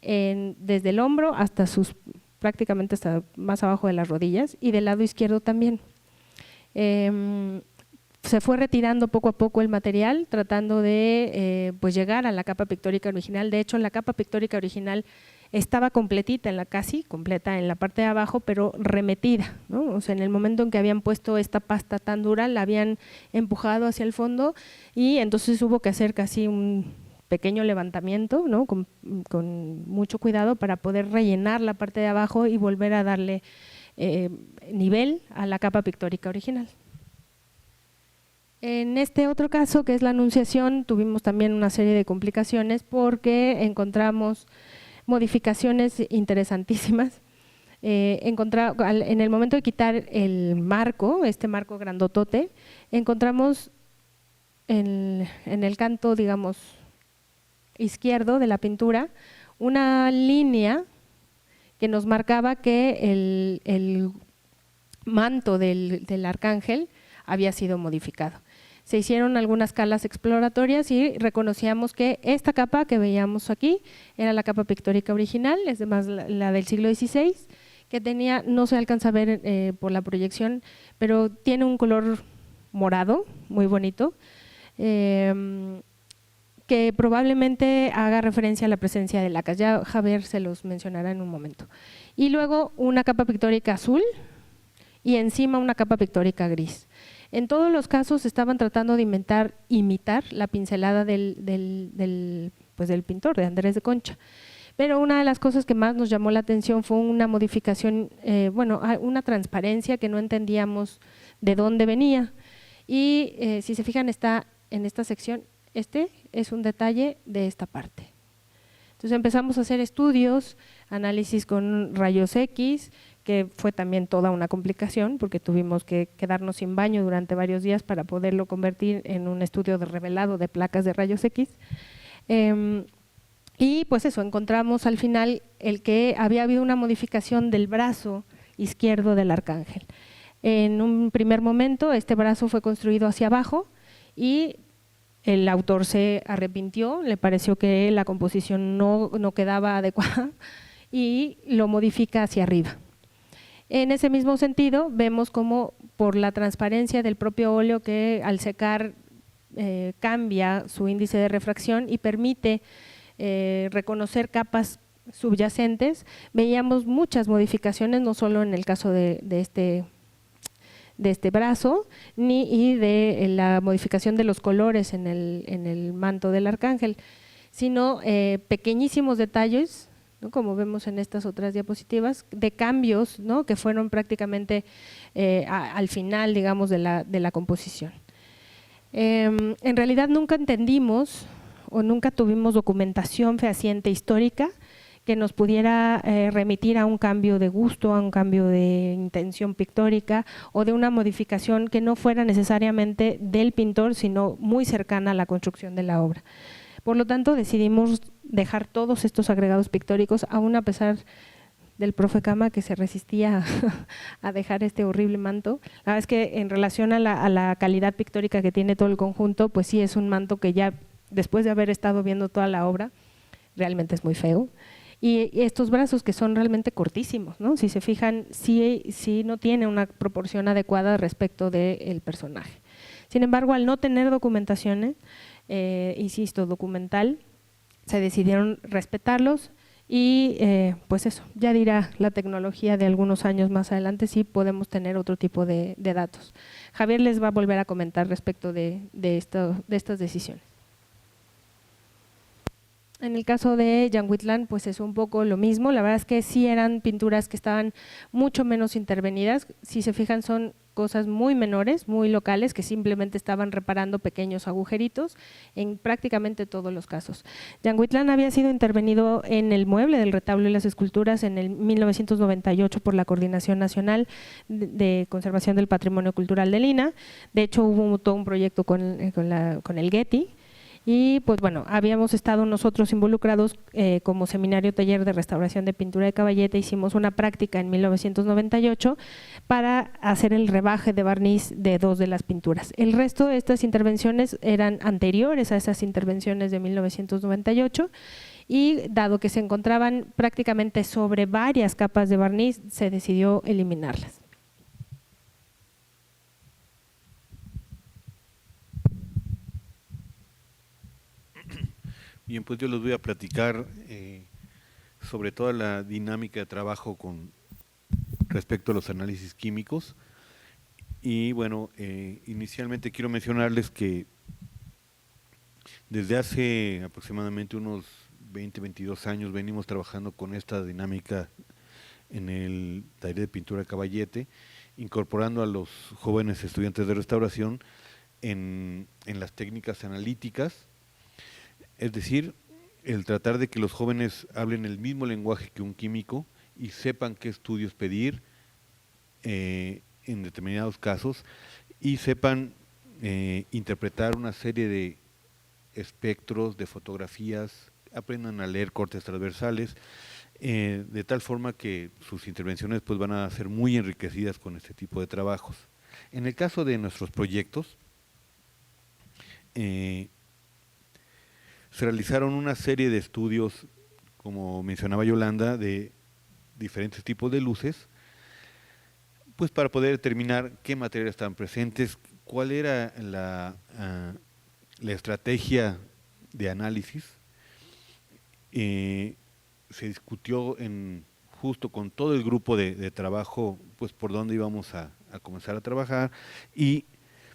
desde el hombro hasta prácticamente hasta más abajo de las rodillas, y del lado izquierdo también. Se fue retirando poco a poco el material, tratando de pues llegar a la capa pictórica original. De hecho, la capa pictórica original estaba completita, casi completa en la parte de abajo, pero remetida, ¿no? O sea, en el momento en que habían puesto esta pasta tan dura, la habían empujado hacia el fondo y entonces hubo que hacer casi un pequeño levantamiento, ¿no? Con mucho cuidado para poder rellenar la parte de abajo y volver a darle nivel a la capa pictórica original. En este otro caso, que es la Anunciación, tuvimos también una serie de complicaciones porque encontramos modificaciones interesantísimas. En el momento de quitar el marco, este marco grandotote, encontramos en el canto, digamos, izquierdo de la pintura, una línea que nos marcaba que el manto del arcángel había sido modificado. Se hicieron algunas calas exploratorias y reconocíamos que esta capa que veíamos aquí era la capa pictórica original, es además la del siglo XVI, que tenía, no se alcanza a ver por la proyección, pero tiene un color morado, muy bonito, que probablemente haga referencia a la presencia de lacas. Ya Javier se los mencionará en un momento. Y luego una capa pictórica azul y encima una capa pictórica gris. En todos los casos estaban tratando de imitar la pincelada del pintor, de Andrés de Concha. Pero una de las cosas que más nos llamó la atención fue una modificación, una transparencia que no entendíamos de dónde venía. Y si se fijan, está en esta sección, este es un detalle de esta parte. Entonces empezamos a hacer estudios, análisis con rayos X, que fue también toda una complicación porque tuvimos que quedarnos sin baño durante varios días para poderlo convertir en un estudio de revelado de placas de rayos X. Y pues eso, encontramos al final el que había habido una modificación del brazo izquierdo del arcángel. En un primer momento este brazo fue construido hacia abajo y el autor se arrepintió, le pareció que la composición no quedaba adecuada y lo modifica hacia arriba. En ese mismo sentido, vemos cómo por la transparencia del propio óleo que al secar cambia su índice de refracción y permite reconocer capas subyacentes, veíamos muchas modificaciones, no solo en el caso de este brazo, y de la modificación de los colores en el manto del arcángel, sino pequeñísimos detalles, ¿no? Como vemos en estas otras diapositivas, de cambios, ¿no? Que fueron prácticamente al final, digamos, de la composición. En realidad nunca entendimos o nunca tuvimos documentación fehaciente histórica que nos pudiera remitir a un cambio de gusto, a un cambio de intención pictórica o de una modificación que no fuera necesariamente del pintor, sino muy cercana a la construcción de la obra. Por lo tanto, decidimos dejar todos estos agregados pictóricos, aún a pesar del profe Cama que se resistía a dejar este horrible manto. La verdad es que en relación a la calidad pictórica que tiene todo el conjunto, pues sí es un manto que ya después de haber estado viendo toda la obra, realmente es muy feo. Y estos brazos que son realmente cortísimos, ¿no? Si se fijan, sí no tiene una proporción adecuada respecto del personaje. Sin embargo, al no tener documentaciones, insisto, documental, se decidieron respetarlos Y pues eso, ya dirá la tecnología de algunos años más adelante si podemos tener otro tipo de datos. Javier les va a volver a comentar respecto de estas decisiones. En el caso de Yanguitlán, pues es un poco lo mismo. La verdad es que sí eran pinturas que estaban mucho menos intervenidas. Si se fijan, son cosas muy menores, muy locales, que simplemente estaban reparando pequeños agujeritos en prácticamente todos los casos. Yanguitlán había sido intervenido en el mueble del retablo y las esculturas en el 1998 por la Coordinación Nacional de Conservación del Patrimonio Cultural del INAH. De hecho, hubo todo un proyecto con el Getty. Y pues bueno, habíamos estado nosotros involucrados como seminario taller de restauración de pintura de caballete, hicimos una práctica en 1998 para hacer el rebaje de barniz de 2 de las pinturas. El resto de estas intervenciones eran anteriores a esas intervenciones de 1998 y dado que se encontraban prácticamente sobre varias capas de barniz, se decidió eliminarlas. Bien, pues yo les voy a platicar sobre toda la dinámica de trabajo con respecto a los análisis químicos. Y bueno, inicialmente quiero mencionarles que desde hace aproximadamente unos 20, 22 años venimos trabajando con esta dinámica en el taller de pintura de caballete, incorporando a los jóvenes estudiantes de restauración en las técnicas analíticas. Es decir, el tratar de que los jóvenes hablen el mismo lenguaje que un químico y sepan qué estudios pedir en determinados casos y sepan interpretar una serie de espectros, de fotografías, aprendan a leer cortes transversales, de tal forma que sus intervenciones pues, van a ser muy enriquecidas con este tipo de trabajos. En el caso de nuestros proyectos, se realizaron una serie de estudios, como mencionaba Yolanda, de diferentes tipos de luces, pues para poder determinar qué materiales estaban presentes, cuál era la estrategia de análisis. Se discutió justo con todo el grupo de trabajo, pues por dónde íbamos a comenzar a trabajar, y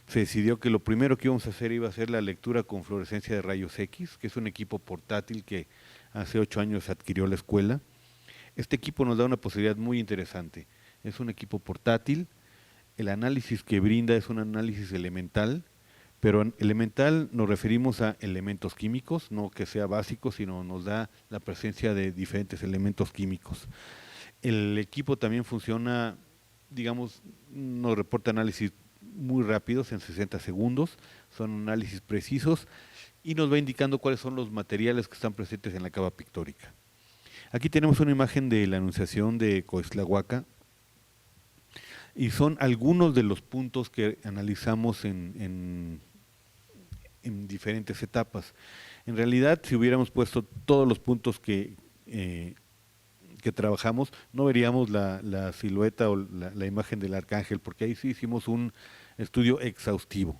se decidió que lo primero que íbamos a hacer iba a ser la lectura con fluorescencia de rayos X, que es un equipo portátil que hace 8 años adquirió la escuela. Este equipo nos da una posibilidad muy interesante. Es un equipo portátil, el análisis que brinda es un análisis elemental, pero en elemental nos referimos a elementos químicos, no que sea básico, sino nos da la presencia de diferentes elementos químicos. El equipo también funciona, digamos, nos reporta análisis muy rápidos, en 60 segundos, son análisis precisos y nos va indicando cuáles son los materiales que están presentes en la cava pictórica. Aquí tenemos una imagen de la Anunciación de Coixtlahuaca y son algunos de los puntos que analizamos en diferentes etapas. En realidad, si hubiéramos puesto todos los puntos que trabajamos, no veríamos la silueta o la imagen del arcángel, porque ahí sí hicimos un estudio exhaustivo.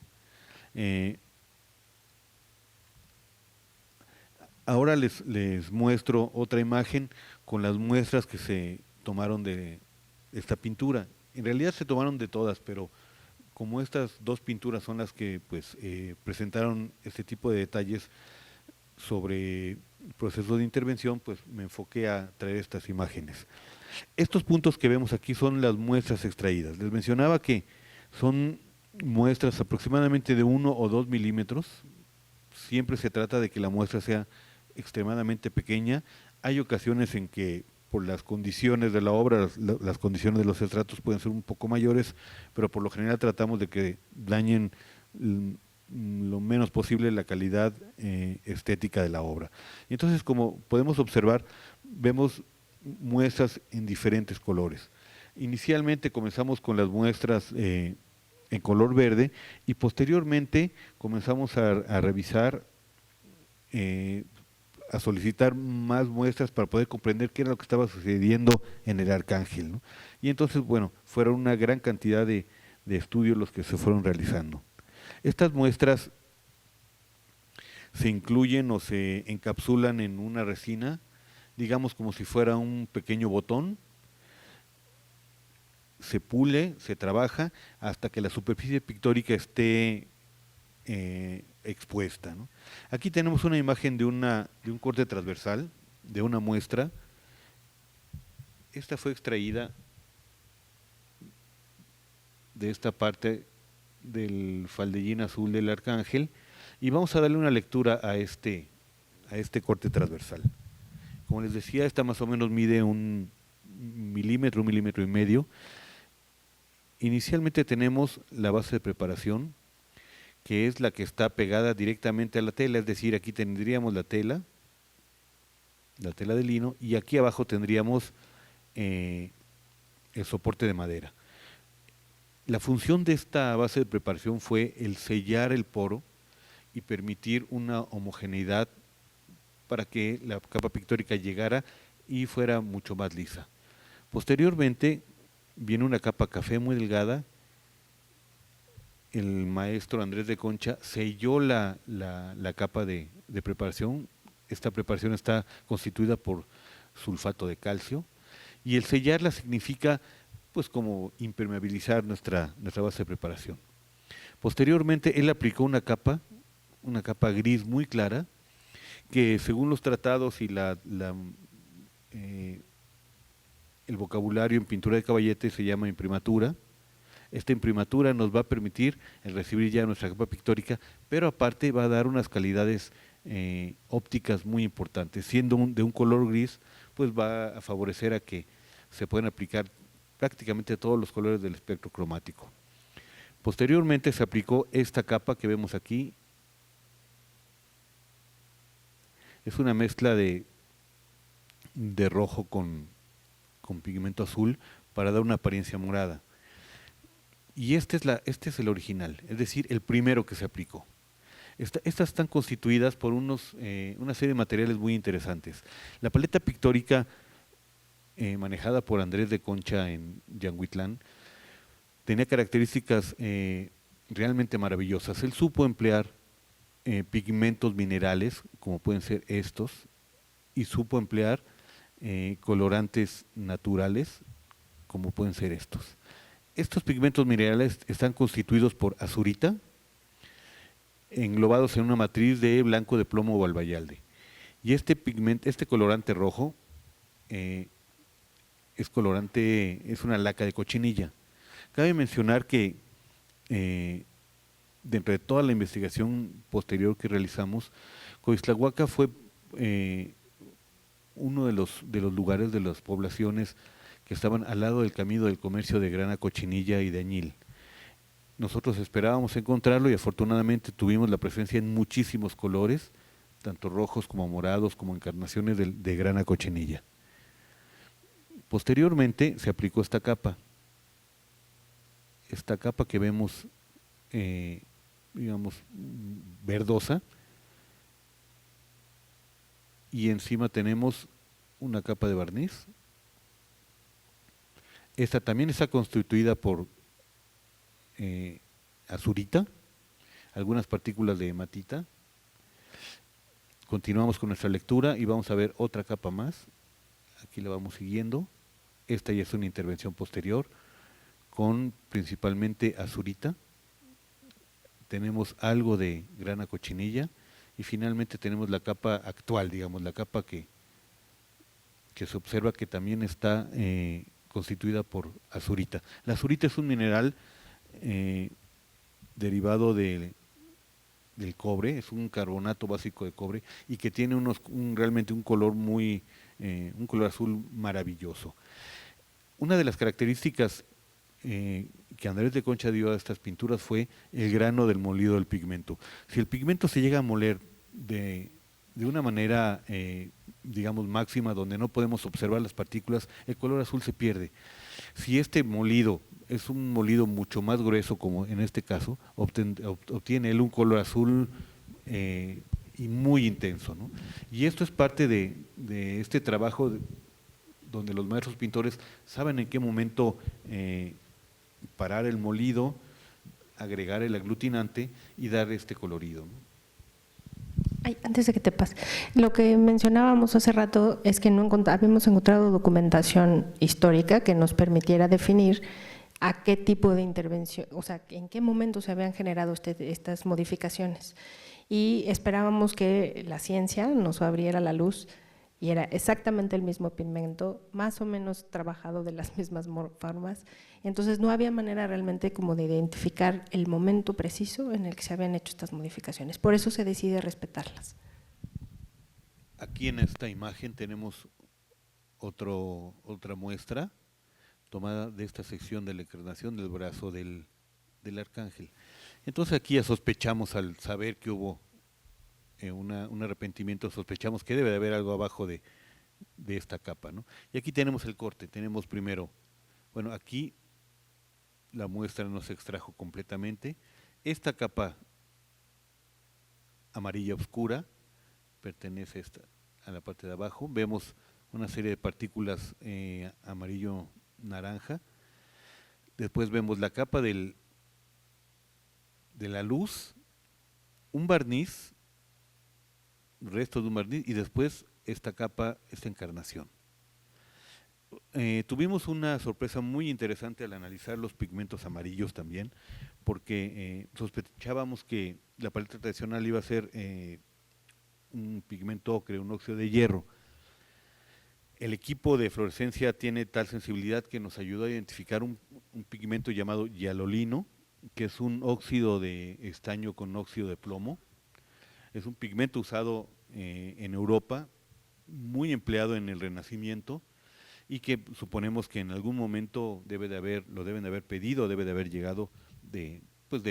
Ahora les muestro otra imagen con las muestras que se tomaron de esta pintura. En realidad se tomaron de todas, pero como estas 2 pinturas son las que pues, presentaron este tipo de detalles sobre procesos de intervención, pues me enfoqué a traer estas imágenes. Estos puntos que vemos aquí son las muestras extraídas. Les mencionaba que son muestras aproximadamente de 1 o 2 milímetros. Siempre se trata de que la muestra sea extremadamente pequeña. Hay ocasiones en que por las condiciones de la obra, las condiciones de los estratos pueden ser un poco mayores, pero por lo general tratamos de que dañen lo menos posible la calidad estética de la obra. Y entonces, como podemos observar, vemos muestras en diferentes colores. Inicialmente comenzamos con las muestras en color verde y posteriormente comenzamos a revisar, a solicitar más muestras para poder comprender qué era lo que estaba sucediendo en el arcángel, ¿no? Y entonces, bueno, fueron una gran cantidad de estudios los que se fueron realizando. Estas muestras se incluyen o se encapsulan en una resina digamos como si fuera un pequeño botón, se pule, se trabaja hasta que la superficie pictórica esté expuesta, ¿no? Aquí tenemos una imagen de un corte transversal, de una muestra. Esta fue extraída de esta parte del faldellín azul del arcángel y vamos a darle una lectura a este corte transversal. Como les decía, esta más o menos mide 1 milímetro y medio. Inicialmente tenemos la base de preparación, que es la que está pegada directamente a la tela, es decir, aquí tendríamos la tela de lino, y aquí abajo tendríamos el soporte de madera. La función de esta base de preparación fue el sellar el poro y permitir una homogeneidad para que la capa pictórica llegara y fuera mucho más lisa. Posteriormente viene una capa café muy delgada. El maestro Andrés de Concha selló la capa de preparación. Esta preparación está constituida por sulfato de calcio y el sellarla significa pues como impermeabilizar nuestra base de preparación. Posteriormente él aplicó una capa gris muy clara que según los tratados y el vocabulario en pintura de caballete se llama imprimatura. Esta imprimatura nos va a permitir recibir ya nuestra capa pictórica, pero aparte va a dar unas calidades ópticas muy importantes. Siendo de un color gris, pues va a favorecer a que se puedan aplicar prácticamente todos los colores del espectro cromático. Posteriormente se aplicó esta capa que vemos aquí. Es una mezcla de rojo con pigmento azul para dar una apariencia morada. Y este es el original, es decir, el primero que se aplicó. Estas están constituidas por una serie de materiales muy interesantes. La paleta pictórica manejada por Andrés de Concha en Yanguitlán tenía características realmente maravillosas. Él supo emplear pigmentos minerales, como pueden ser estos, y supo emplear colorantes naturales, como pueden ser estos. Estos pigmentos minerales están constituidos por azurita, englobados en una matriz de blanco de plomo o albayalde. Y este colorante rojo es una laca de cochinilla. Cabe mencionar que dentro de toda la investigación posterior que realizamos, Coixtlahuaca fue uno de los lugares de las poblaciones que estaban al lado del camino del comercio de grana, cochinilla y de añil. Nosotros esperábamos encontrarlo y afortunadamente tuvimos la presencia en muchísimos colores, tanto rojos como morados, como encarnaciones de grana cochinilla. Posteriormente se aplicó esta capa que vemos, digamos, verdosa, y encima tenemos una capa de barniz. Esta también está constituida por azurita, algunas partículas de hematita. Continuamos con nuestra lectura y vamos a ver otra capa más. Aquí la vamos siguiendo. Esta ya es una intervención posterior con principalmente azurita. Tenemos algo de grana cochinilla y finalmente tenemos la capa actual, digamos, la capa que se observa que también está constituida por azurita. La azurita es un mineral derivado del cobre, es un carbonato básico de cobre y que tiene realmente un color un color azul maravilloso. Una de las características que Andrés de Concha dio a estas pinturas fue el grano del molido del pigmento. Si el pigmento se llega a moler de una manera, digamos, máxima, donde no podemos observar las partículas, el color azul se pierde. Si este molido es un molido mucho más grueso, como en este caso, obtiene él un color azul y muy intenso, ¿no? Y esto es parte de este trabajo donde los maestros pintores saben en qué momento parar el molido, agregar el aglutinante y dar este colorido, ¿no? Ay, antes de que te pase, lo que mencionábamos hace rato es que no habíamos encontrado documentación histórica que nos permitiera definir a qué tipo de intervención, o sea, en qué momento se habían generado estas modificaciones. Y esperábamos que la ciencia nos abriera la luz y era exactamente el mismo pigmento, más o menos trabajado de las mismas formas. Entonces no había manera realmente como de identificar el momento preciso en el que se habían hecho estas modificaciones. Por eso se decide respetarlas. Aquí en esta imagen tenemos otra muestra tomada de esta sección de la encarnación del brazo del arcángel. Entonces aquí ya sospechamos, al saber que hubo un arrepentimiento, sospechamos que debe de haber algo abajo de esta capa, ¿no? Y aquí tenemos el corte, tenemos primero, bueno, aquí la muestra no se extrajo completamente, esta capa amarilla oscura pertenece a la parte de abajo, vemos una serie de partículas amarillo naranja, después vemos la capa de la luz, un barniz, restos de un barniz y después esta capa, esta encarnación. Tuvimos una sorpresa muy interesante al analizar los pigmentos amarillos también, porque sospechábamos que la paleta tradicional iba a ser un pigmento ocre, un óxido de hierro. El equipo de fluorescencia tiene tal sensibilidad que nos ayudó a identificar un pigmento llamado hialolino, que es un óxido de estaño con óxido de plomo. Es un pigmento usado en Europa, muy empleado en el Renacimiento, y que suponemos que en algún momento lo deben de haber pedido, debe de haber llegado de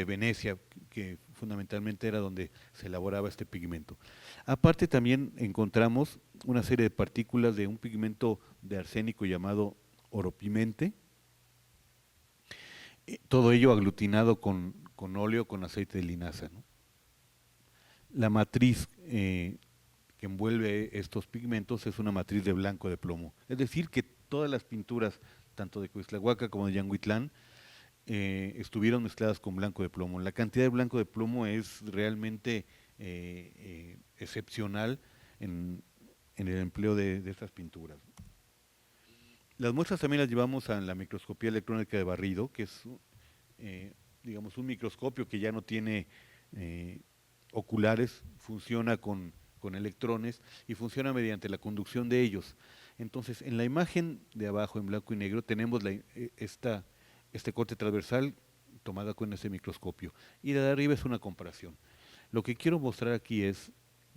Venecia, que fundamentalmente era donde se elaboraba este pigmento. Aparte también encontramos una serie de partículas de un pigmento de arsénico llamado oropimente, todo ello aglutinado con óleo, con aceite de linaza, ¿no? La matriz que envuelve estos pigmentos es una matriz de blanco de plomo. Es decir, que todas las pinturas, tanto de Coixtlahuaca como de Yanguitlán, estuvieron mezcladas con blanco de plomo. La cantidad de blanco de plomo es realmente excepcional en el empleo de estas pinturas. Las muestras también las llevamos a la microscopía electrónica de barrido, que es digamos un microscopio que ya no tiene oculares, funciona con electrones y funciona mediante la conducción de ellos. Entonces, en la imagen de abajo en blanco y negro tenemos este corte transversal tomada con ese microscopio y la de arriba es una comparación. Lo que quiero mostrar aquí es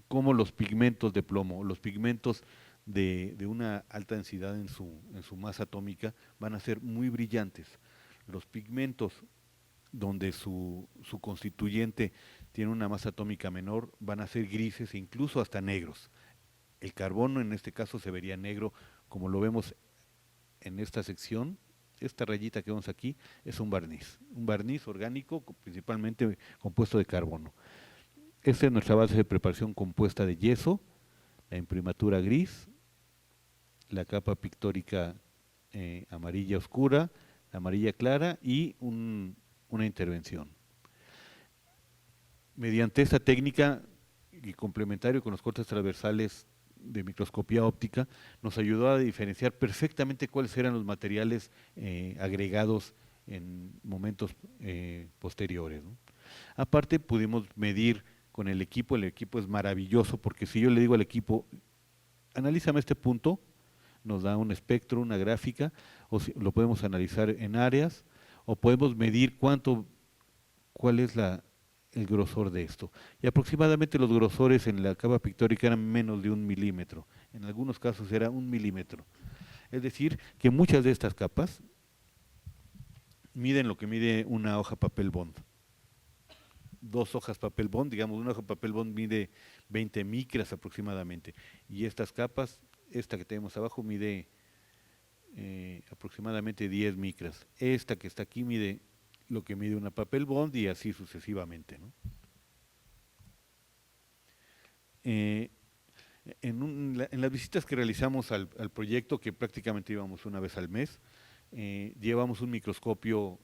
cómo los pigmentos de plomo, los pigmentos de una alta densidad en su masa atómica van a ser muy brillantes. Los pigmentos donde su constituyente tiene una masa atómica menor van a ser grises e incluso hasta negros. El carbono en este caso se vería negro, como lo vemos en esta sección. Esta rayita que vemos aquí es un barniz orgánico principalmente compuesto de carbono. Esta es nuestra base de preparación compuesta de yeso, la imprimatura gris, la capa pictórica amarilla oscura, la amarilla clara y una intervención. Mediante esta técnica y complementario con los cortes transversales de microscopía óptica, nos ayudó a diferenciar perfectamente cuáles eran los materiales agregados en momentos posteriores, ¿no? Aparte pudimos medir con el equipo es maravilloso, porque si yo le digo al equipo, analízame este punto, nos da un espectro, una gráfica, o lo podemos analizar en áreas, o podemos medir cuál es el grosor de esto. Y aproximadamente los grosores en la capa pictórica eran menos de 1 milímetro, en algunos casos era 1 milímetro. Es decir, que muchas de estas capas miden lo que mide una hoja papel bond. 2 hojas papel bond, digamos, una hoja papel bond mide 20 micras aproximadamente. Y estas capas, esta que tenemos abajo mide aproximadamente 10 micras. Esta que está aquí mide lo que mide una papel bond y así sucesivamente, ¿no? En las visitas que realizamos al proyecto, que prácticamente íbamos una vez al mes, llevamos un microscopio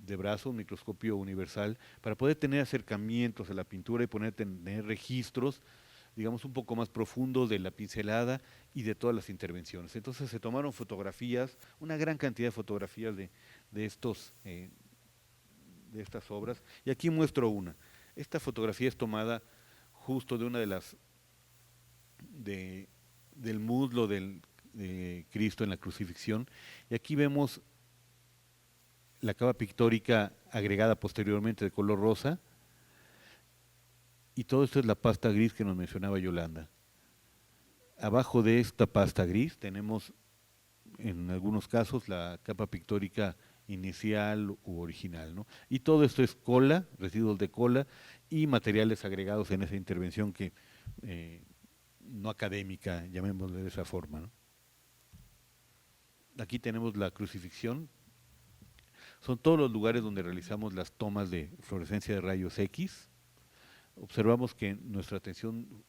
de brazo, un microscopio universal, para poder tener acercamientos a la pintura y tener registros, digamos, un poco más profundos de la pincelada y de todas las intervenciones. Entonces se tomaron fotografías, una gran cantidad de fotografías de estas obras, y aquí muestro una. Esta fotografía es tomada justo de una de las del muslo de Cristo en la crucifixión, y aquí vemos la capa pictórica agregada posteriormente de color rosa, y todo esto es la pasta gris que nos mencionaba Yolanda. Abajo de esta pasta gris tenemos en algunos casos la capa pictórica inicial u original, ¿no? Y todo esto es cola, residuos de cola y materiales agregados en esa intervención que no académica, llamémosle de esa forma, ¿no? Aquí tenemos la crucifixión. Son todos los lugares donde realizamos las tomas de fluorescencia de rayos X. Observamos que nuestra atención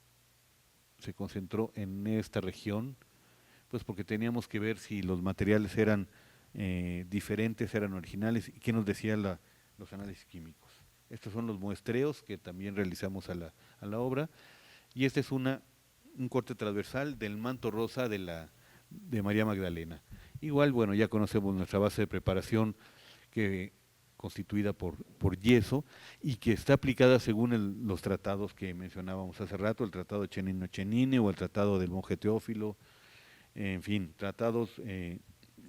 se concentró en esta región, pues porque teníamos que ver si los materiales eran diferentes, eran originales, y qué nos decían los análisis químicos. Estos son los muestreos que también realizamos a la obra, y este es un corte transversal del manto rosa de María Magdalena. Igual, bueno, ya conocemos nuestra base de preparación constituida por yeso y que está aplicada según los tratados que mencionábamos hace rato, el tratado de Chenino Chenine o el tratado del monje Teófilo, en fin, tratados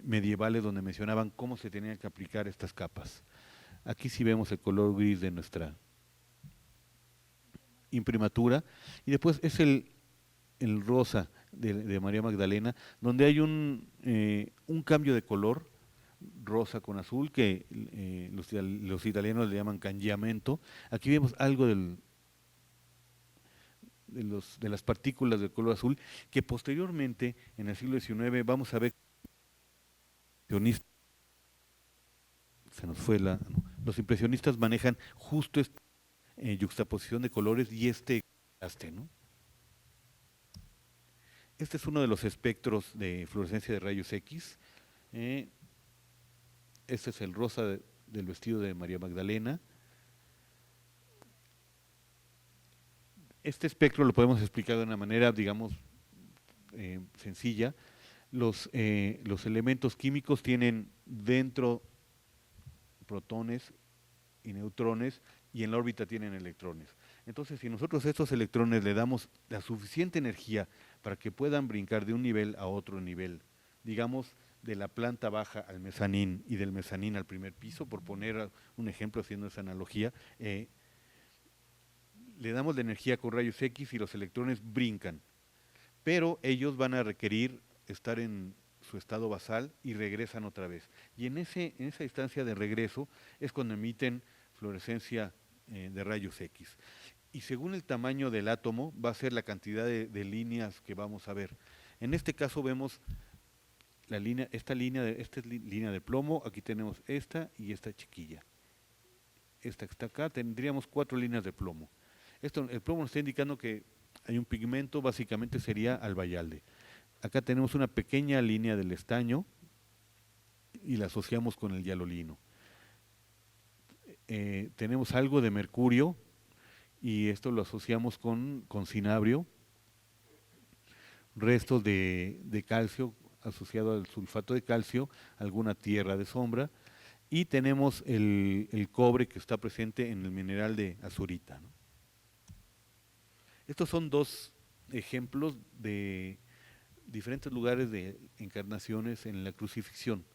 medievales donde mencionaban cómo se tenían que aplicar estas capas. Aquí sí vemos el color gris de nuestra imprimatura, y después es el rosa de María Magdalena, donde hay un cambio de color, rosa con azul, que los italianos le llaman cangiamento. Aquí vemos algo de las partículas del color azul, que posteriormente, en el siglo XIX, vamos a ver los impresionistas manejan justo esta yuxtaposición de colores y este contraste, ¿no? Este es uno de los espectros de fluorescencia de rayos X. Este es el rosa del vestido de María Magdalena. Este espectro lo podemos explicar de una manera, digamos, sencilla. Los elementos químicos tienen dentro protones y neutrones, y en la órbita tienen electrones. Entonces, si nosotros a estos electrones le damos la suficiente energía para que puedan brincar de un nivel a otro nivel, digamos, de la planta baja al mezanín y del mezanín al primer piso, por poner un ejemplo haciendo esa analogía, le damos la energía con rayos X y los electrones brincan, pero ellos van a requerir estar en su estado basal y regresan otra vez. Y en esa instancia de regreso es cuando emiten fluorescencia de rayos X. Y según el tamaño del átomo va a ser la cantidad de líneas que vamos a ver. En este caso vemos esta es línea de plomo, aquí tenemos esta y esta chiquilla. Esta que está acá, tendríamos 4 líneas de plomo. El plomo nos está indicando que hay un pigmento, básicamente sería albayalde. Acá tenemos una pequeña línea del estaño y la asociamos con el hialolino. Tenemos algo de mercurio y esto lo asociamos con cinabrio, restos de calcio asociado al sulfato de calcio, alguna tierra de sombra, y tenemos el cobre que está presente en el mineral de azurita, ¿no? Estos son 2 ejemplos de diferentes lugares de encarnaciones en la crucifixión.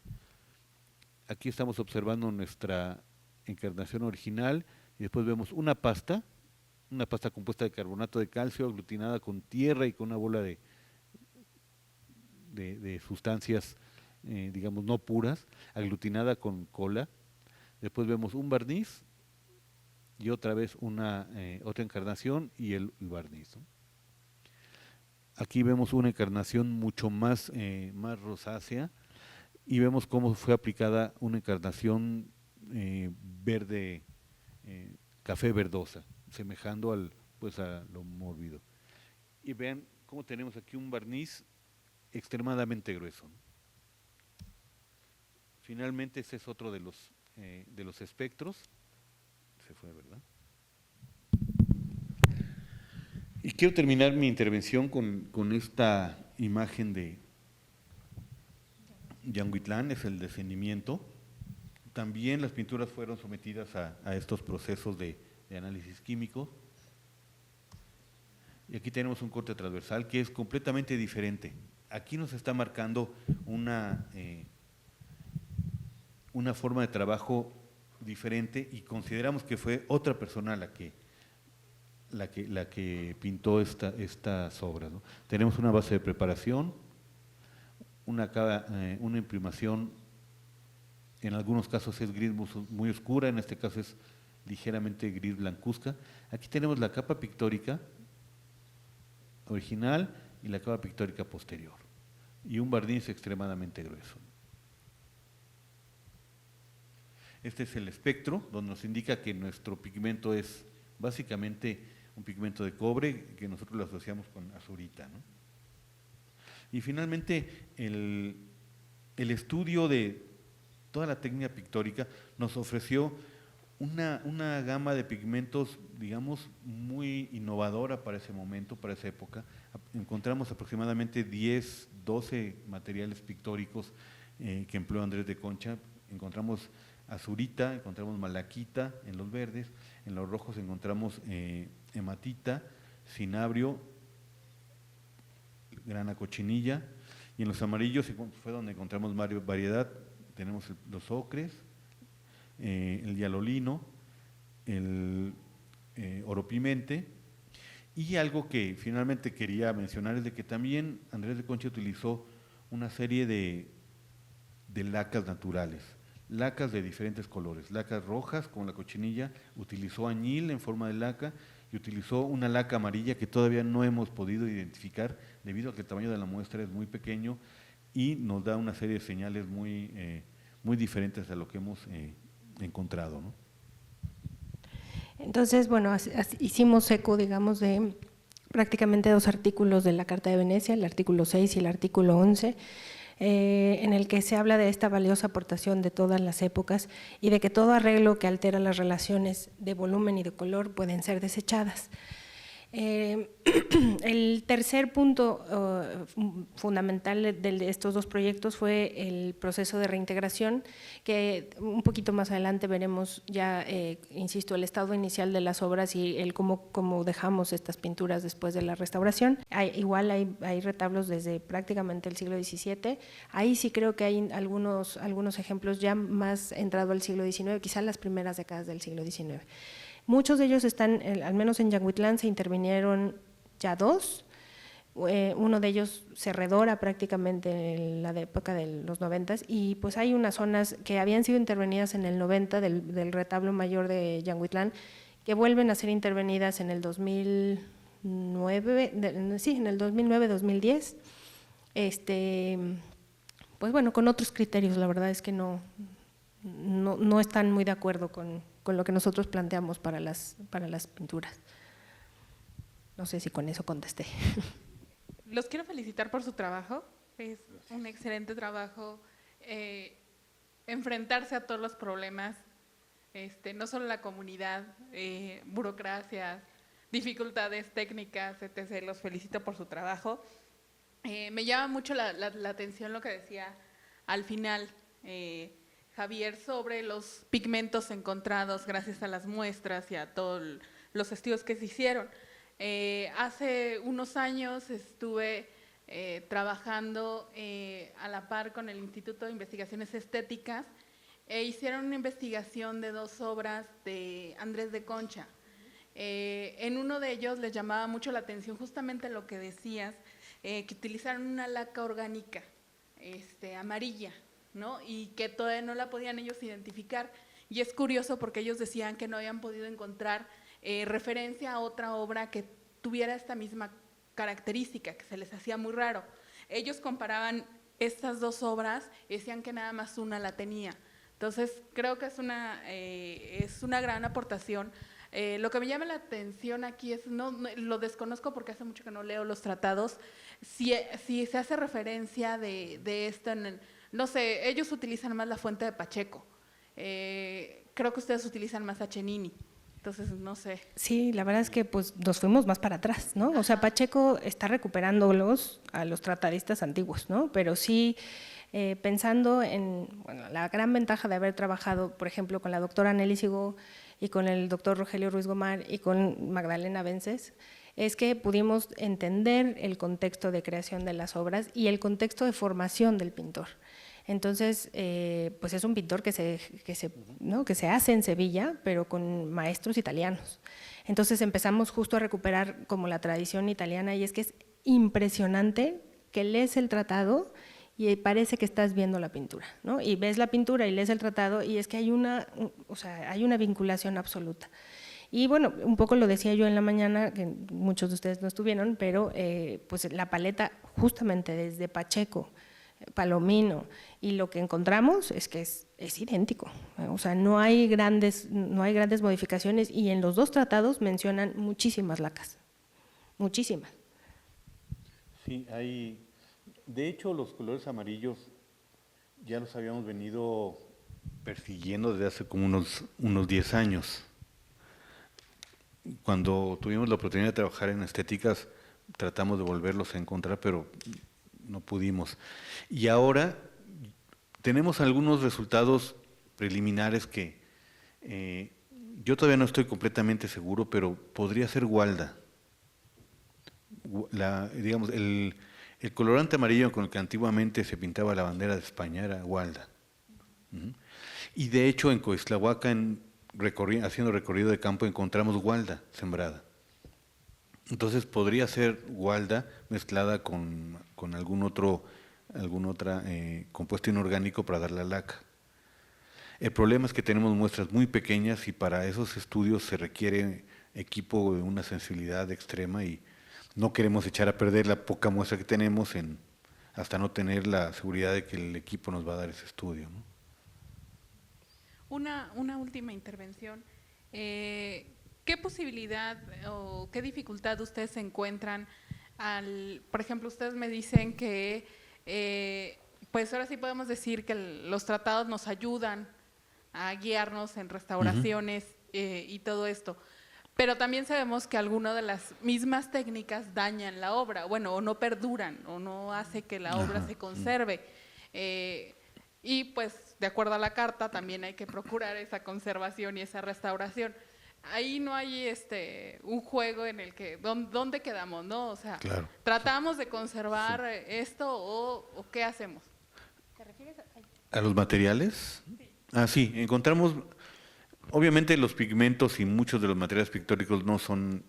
Aquí estamos observando nuestra encarnación original y después vemos una pasta compuesta de carbonato de calcio aglutinada con tierra y con una bola de sustancias, digamos, no puras, aglutinada con cola. Después vemos un barniz y otra vez otra encarnación y el barniz, ¿no? Aquí vemos una encarnación mucho más rosácea y vemos cómo fue aplicada una encarnación verde, café verdosa, semejando a lo mórbido. Y vean cómo tenemos aquí un barniz extremadamente grueso, ¿no? Finalmente ese es otro de los de los espectros. Se fue, ¿verdad? Y quiero terminar mi intervención con esta imagen de Yanguitlán, es el descendimiento. También las pinturas fueron sometidas a estos procesos de análisis químico. Y aquí tenemos un corte transversal que es completamente diferente. Aquí nos está marcando una forma de trabajo diferente y consideramos que fue otra persona la que pintó estas obras, ¿no? Tenemos una base de preparación, una imprimación, en algunos casos es gris muy oscura, en este caso es ligeramente gris blancuzca. Aquí tenemos la capa pictórica original y la capa pictórica posterior, y un barniz extremadamente grueso. Este es el espectro, donde nos indica que nuestro pigmento es básicamente un pigmento de cobre que nosotros lo asociamos con azurita, ¿no? Y finalmente el estudio de toda la técnica pictórica nos ofreció una gama de pigmentos, digamos, muy innovadora para ese momento, para esa época. Encontramos aproximadamente 10, 12 materiales pictóricos que empleó Andrés de Concha. Encontramos azurita, encontramos malaquita en los verdes, en los rojos encontramos hematita, cinabrio, grana cochinilla, y en los amarillos fue donde encontramos variedad. Tenemos los ocres, el hialolino, el oropimente, y algo que finalmente quería mencionar es de que también Andrés de Concha utilizó una serie de lacas naturales, lacas de diferentes colores, lacas rojas como la cochinilla, utilizó añil en forma de laca y utilizó una laca amarilla que todavía no hemos podido identificar debido a que el tamaño de la muestra es muy pequeño y nos da una serie de señales muy diferentes a lo que hemos encontrado, ¿no? Entonces, bueno, hicimos eco, digamos, de prácticamente 2 artículos de la Carta de Venecia, el artículo 6 y el artículo 11, en el que se habla de esta valiosa aportación de todas las épocas y de que todo arreglo que altera las relaciones de volumen y de color pueden ser desechadas. El tercer punto fundamental de estos 2 proyectos fue el proceso de reintegración, que un poquito más adelante veremos ya, insisto, el estado inicial de las obras y el cómo dejamos estas pinturas después de la restauración. Igual hay retablos desde prácticamente el siglo XVII, ahí sí creo que hay algunos ejemplos ya más entrado al siglo XIX, quizás las primeras décadas del siglo XIX. Muchos de ellos están, al menos en Yanguitlán se intervinieron ya 2, uno de ellos Cerredora prácticamente en la época de los 90, y pues hay unas zonas que habían sido intervenidas en el 90 del retablo mayor de Yanguitlán que vuelven a ser intervenidas en el 2009, en el 2009-2010, pues bueno, con otros criterios, la verdad es que no están muy de acuerdo con lo que nosotros planteamos para las pinturas. No sé si con eso contesté. Los quiero felicitar por su trabajo, es un excelente trabajo, enfrentarse a todos los problemas, no solo la comunidad, burocracia, dificultades técnicas, etc. Los felicito por su trabajo. Me llama mucho la atención lo que decía al final Javier sobre los pigmentos encontrados gracias a las muestras y a todos los estudios que se hicieron. Hace unos años estuve trabajando a la par con el Instituto de Investigaciones Estéticas e hicieron una investigación de 2 obras de Andrés de Concha. En uno de ellos les llamaba mucho la atención justamente lo que decías, que utilizaron una laca orgánica amarilla, ¿no? Y que todavía no la podían ellos identificar, y es curioso porque ellos decían que no habían podido encontrar referencia a otra obra que tuviera esta misma característica, que se les hacía muy raro. Ellos comparaban estas 2 obras y decían que nada más una la tenía. Entonces creo que es una gran aportación. Lo que me llama la atención aquí es, no lo desconozco porque hace mucho que no leo los tratados, si se hace referencia de esto no sé, ellos utilizan más la fuente de Pacheco. creo que ustedes utilizan más a Cennini, entonces no sé. Sí, la verdad es que pues nos fuimos más para atrás, ¿no? O sea, Pacheco está recuperándolos a los tratadistas antiguos, ¿no? Pero sí, pensando en la gran ventaja de haber trabajado, por ejemplo, con la doctora Nelly Sigó y con el doctor Rogelio Ruiz Gomar y con Magdalena Vences, es que pudimos entender el contexto de creación de las obras y el contexto de formación del pintor. Entonces, pues es un pintor que se hace en Sevilla, pero con maestros italianos. Entonces empezamos justo a recuperar como la tradición italiana, y es que es impresionante que lees el tratado y parece que estás viendo la pintura, ¿no? Y ves la pintura y lees el tratado y es que hay una vinculación absoluta. Y bueno, un poco lo decía yo en la mañana, que muchos de ustedes no estuvieron, pero pues la paleta justamente desde Pacheco, Palomino, y lo que encontramos es que es idéntico, o sea, no hay grandes modificaciones, y en los dos tratados mencionan muchísimas lacas, muchísimas. Sí, de hecho los colores amarillos ya los habíamos venido persiguiendo desde hace como unos 10 años. Cuando tuvimos la oportunidad de trabajar en estéticas, tratamos de volverlos a encontrar, pero no pudimos. Y ahora tenemos algunos resultados preliminares que yo todavía no estoy completamente seguro, pero podría ser Gualda. Digamos, el colorante amarillo con el que antiguamente se pintaba la bandera de España era Gualda. Y de hecho en Coixtlahuaca, haciendo recorrido de campo, encontramos Gualda sembrada. Entonces podría ser Gualda mezclada con algún otro compuesto inorgánico para dar la laca. El problema es que tenemos muestras muy pequeñas y para esos estudios se requiere equipo de una sensibilidad extrema y no queremos echar a perder la poca muestra que tenemos hasta no tener la seguridad de que el equipo nos va a dar ese estudio, ¿no? Una última intervención. ¿Qué posibilidad o qué dificultad ustedes encuentran por ejemplo, ustedes me dicen que, pues ahora sí podemos decir que los tratados nos ayudan a guiarnos en restauraciones y todo esto, pero también sabemos que algunas de las mismas técnicas dañan la obra, bueno, o no perduran, o no hace que la obra se conserve. Y pues, de acuerdo a la carta, también hay que procurar esa conservación y esa restauración. Ahí no hay un juego en el que, ¿dónde quedamos, no? O sea, claro. ¿tratamos de conservar esto o qué hacemos? ¿Te refieres ¿A los materiales? Sí. Sí, encontramos, obviamente los pigmentos y muchos de los materiales pictóricos no son,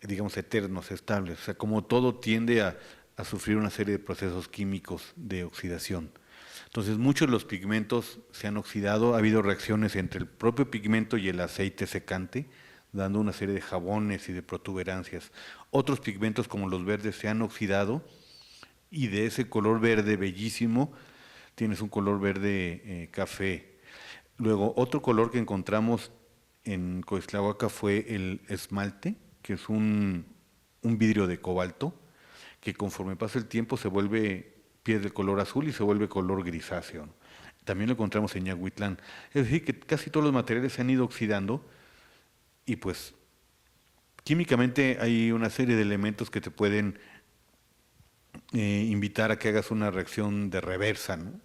digamos, eternos, estables. O sea, como todo tiende a sufrir una serie de procesos químicos de oxidación. Entonces, muchos de los pigmentos se han oxidado, ha habido reacciones entre el propio pigmento y el aceite secante, dando una serie de jabones y de protuberancias. Otros pigmentos, como los verdes, se han oxidado y de ese color verde bellísimo tienes un color verde café. Luego, otro color que encontramos en Coixtlahuaca fue el esmalte, que es un vidrio de cobalto, que conforme pasa el tiempo pierde el color azul y se vuelve color grisáceo. También lo encontramos en Ñahuitlán. Es decir, que casi todos los materiales se han ido oxidando y pues químicamente hay una serie de elementos que te pueden invitar a que hagas una reacción de reversa, ¿no?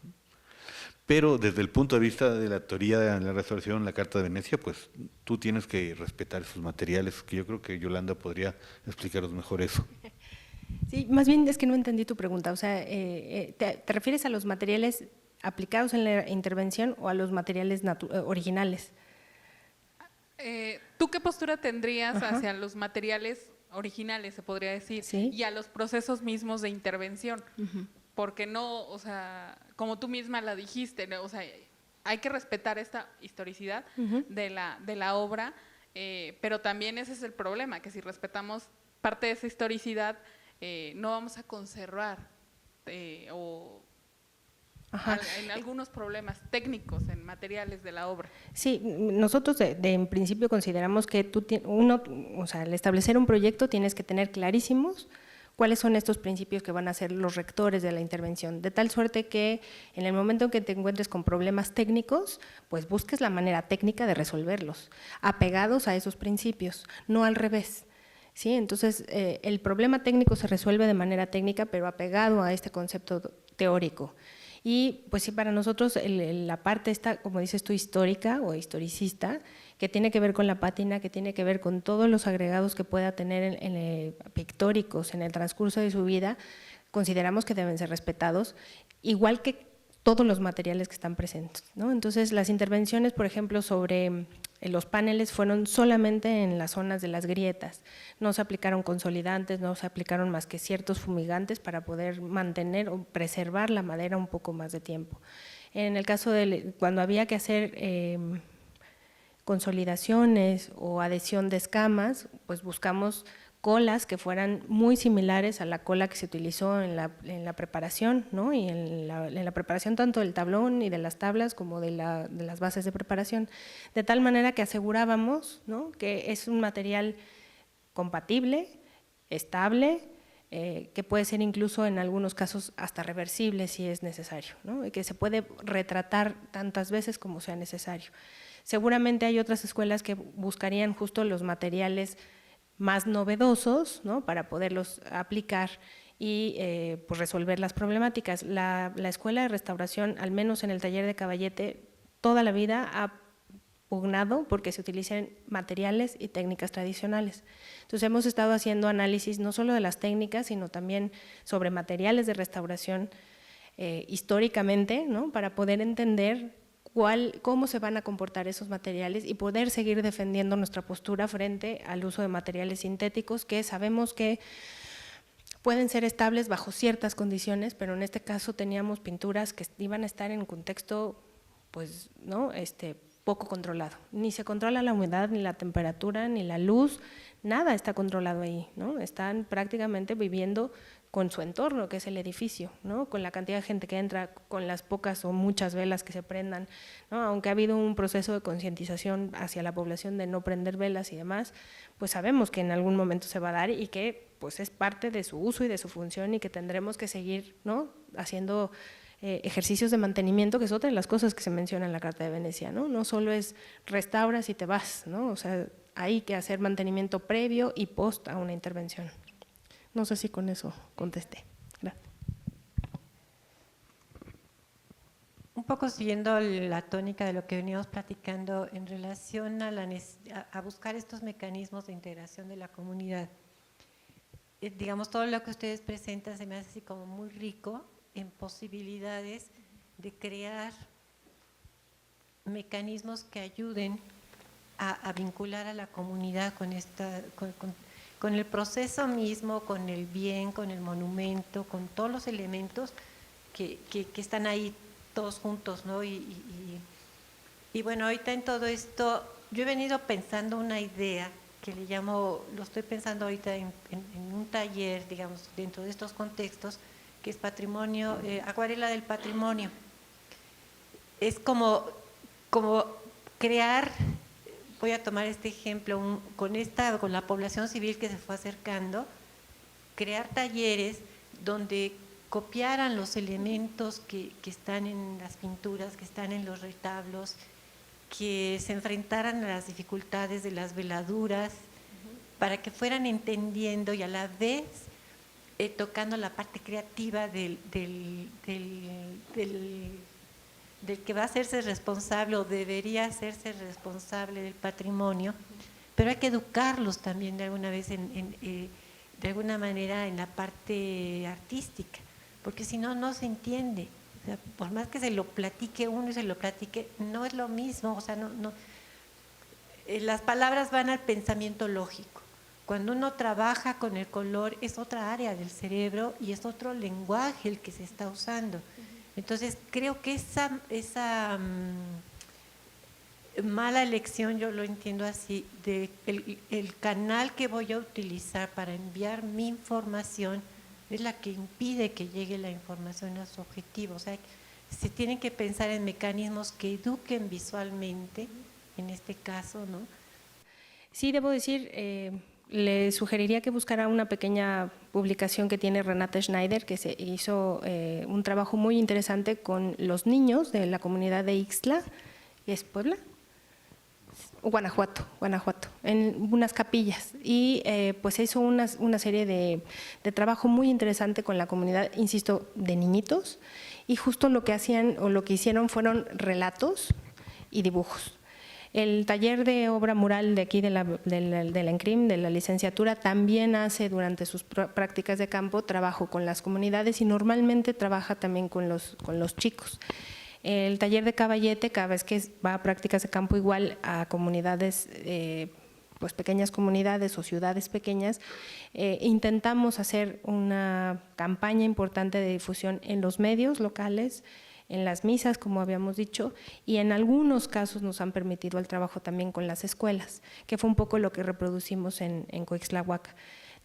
Pero desde el punto de vista de la teoría de la restauración, la Carta de Venecia, pues tú tienes que respetar esos materiales, que yo creo que Yolanda podría explicaros mejor eso. Sí, más bien es que no entendí tu pregunta, o sea, ¿te refieres a los materiales aplicados en la intervención o a los materiales originales? ¿Tú qué postura tendrías hacia los materiales originales, se podría decir, ¿sí? Y a los procesos mismos de intervención? Porque no, o sea, como tú misma la dijiste, ¿no? O sea, hay que respetar esta historicidad de la obra, pero también ese es el problema, que si respetamos parte de esa historicidad, no vamos a conservar en algunos problemas técnicos en materiales de la obra. Sí, nosotros en principio consideramos que o sea, al establecer un proyecto tienes que tener clarísimos ¿Cuáles son estos principios que van a ser los rectores de la intervención? De tal suerte que en el momento en que te encuentres con problemas técnicos, pues busques la manera técnica de resolverlos, apegados a esos principios, no al revés. ¿Sí? Entonces, el problema técnico se resuelve de manera técnica, pero apegado a este concepto teórico. Y pues sí, para nosotros la parte esta, como dices tú, histórica o historicista, que tiene que ver con la pátina, que tiene que ver con todos los agregados que pueda tener pictóricos en el transcurso de su vida, consideramos que deben ser respetados, igual que todos los materiales que están presentes, ¿no? Entonces, las intervenciones, por ejemplo, sobre los paneles fueron solamente en las zonas de las grietas, no se aplicaron consolidantes, no se aplicaron más que ciertos fumigantes para poder mantener o preservar la madera un poco más de tiempo. En el caso de cuando había que hacer consolidaciones o adhesión de escamas, pues buscamos colas que fueran muy similares a la cola que se utilizó en la preparación, ¿no? Y en la preparación tanto del tablón y de las tablas como de las bases de preparación, de tal manera que asegurábamos, ¿no?, que es un material compatible, estable, que puede ser incluso en algunos casos hasta reversible si es necesario, ¿no?, y que se puede retratar tantas veces como sea necesario. Seguramente hay otras escuelas que buscarían justo los materiales más novedosos, ¿no?, para poderlos aplicar y pues resolver las problemáticas. La Escuela de Restauración, al menos en el taller de Caballete, toda la vida ha pugnado porque se utilicen materiales y técnicas tradicionales. Entonces hemos estado haciendo análisis no solo de las técnicas, sino también sobre materiales de restauración históricamente, ¿no?, para poder entender cómo se van a comportar esos materiales y poder seguir defendiendo nuestra postura frente al uso de materiales sintéticos que sabemos que pueden ser estables bajo ciertas condiciones, pero en este caso teníamos pinturas que iban a estar en un contexto, pues, ¿no?, poco controlado. Ni se controla la humedad, ni la temperatura, ni la luz, nada está controlado ahí, ¿no? Están prácticamente viviendo con su entorno, que es el edificio, ¿no?, con la cantidad de gente que entra, con las pocas o muchas velas que se prendan, ¿no? Aunque ha habido un proceso de concientización hacia la población de no prender velas y demás, pues sabemos que en algún momento se va a dar y que pues es parte de su uso y de su función y que tendremos que seguir, ¿no?, haciendo ejercicios de mantenimiento, que es otra de las cosas que se menciona en la Carta de Venecia, ¿no? No solo es restauras y te vas, ¿no? O sea, hay que hacer mantenimiento previo y post a una intervención. No sé si con eso contesté. Gracias. Un poco siguiendo la tónica de lo que veníamos platicando en relación a buscar estos mecanismos de integración de la comunidad. Digamos, todo lo que ustedes presentan se me hace así como muy rico en posibilidades de crear mecanismos que ayuden a vincular a la comunidad con el proceso mismo, con el bien, con el monumento, con todos los elementos que están ahí todos juntos, ¿no? Y bueno, ahorita en todo esto, yo he venido pensando una idea que le llamo, lo estoy pensando ahorita en un taller, digamos, dentro de estos contextos, que es patrimonio, acuarela del patrimonio. Es como crear, voy a tomar este ejemplo, con la población civil que se fue acercando, crear talleres donde copiaran los elementos que están en las pinturas, que están en los retablos, que se enfrentaran a las dificultades de las veladuras, para que fueran entendiendo y a la vez tocando la parte creativa del que va a hacerse responsable o debería hacerse responsable del patrimonio, pero hay que educarlos también de alguna manera en la parte artística, porque si no, no se entiende. O sea, por más que se lo platique uno y se lo platique, no es lo mismo. O sea, las palabras van al pensamiento lógico. Cuando uno trabaja con el color es otra área del cerebro y es otro lenguaje el que se está usando. Entonces creo que esa mala elección, yo lo entiendo así, de el canal que voy a utilizar para enviar mi información es la que impide que llegue la información a su objetivo. O sea, se tienen que pensar en mecanismos que eduquen visualmente, en este caso, ¿no? Sí, debo decir, le sugeriría que buscara una pequeña publicación que tiene Renate Schneider, que se hizo un trabajo muy interesante con los niños de la comunidad de Ixtla, ¿es Puebla? Guanajuato, en unas capillas. Y pues hizo una serie de trabajo muy interesante con la comunidad, insisto, de niñitos, y justo lo que hacían o lo que hicieron fueron relatos y dibujos. El taller de obra mural de aquí de la ENCRIM, de la licenciatura, también hace durante sus prácticas de campo trabajo con las comunidades y normalmente trabaja también con los chicos. El taller de caballete, cada vez que va a prácticas de campo igual a comunidades, pues pequeñas comunidades o ciudades pequeñas, intentamos hacer una campaña importante de difusión en los medios locales, en las misas, como habíamos dicho, y en algunos casos nos han permitido el trabajo también con las escuelas, que fue un poco lo que reproducimos en Coixtlahuaca.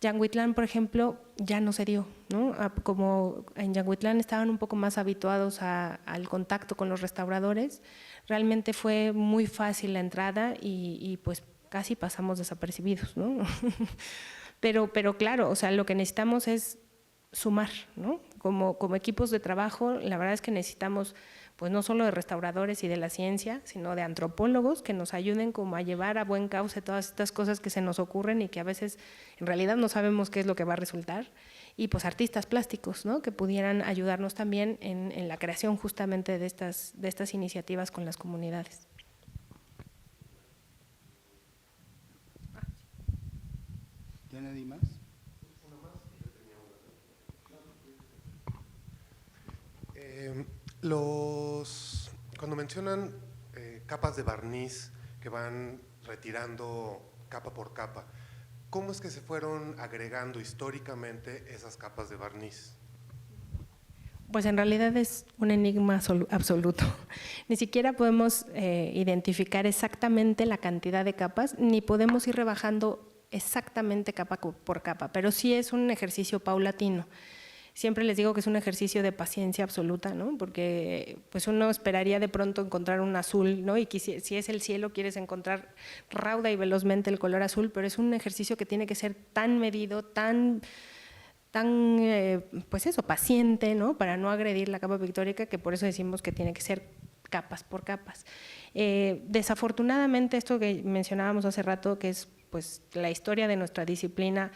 Yanguitlán, por ejemplo, ya no se dio, ¿no? Como en Yanguitlán estaban un poco más habituados al contacto con los restauradores, realmente fue muy fácil la entrada y pues casi pasamos desapercibidos, ¿no? pero claro, o sea, lo que necesitamos es sumar, ¿no? Como equipos de trabajo, la verdad es que necesitamos pues no solo de restauradores y de la ciencia, sino de antropólogos que nos ayuden como a llevar a buen cauce todas estas cosas que se nos ocurren y que a veces en realidad no sabemos qué es lo que va a resultar, y pues artistas plásticos, ¿no? Que pudieran ayudarnos también en la creación justamente de estas iniciativas con las comunidades. ¿Ya nadie más? Cuando mencionan capas de barniz que van retirando capa por capa, ¿cómo es que se fueron agregando históricamente esas capas de barniz? Pues en realidad es un enigma absoluto. Ni siquiera podemos identificar exactamente la cantidad de capas, ni podemos ir rebajando exactamente capa por capa, pero sí es un ejercicio paulatino. Siempre les digo que es un ejercicio de paciencia absoluta, ¿no? Porque pues uno esperaría de pronto encontrar un azul, ¿no? Y si es el cielo quieres encontrar rauda y velozmente el color azul, pero es un ejercicio que tiene que ser tan medido, tan pues eso, paciente, ¿no? Para no agredir la capa pictórica, que por eso decimos que tiene que ser capas por capas. Desafortunadamente, esto que mencionábamos hace rato, que es pues la historia de nuestra disciplina,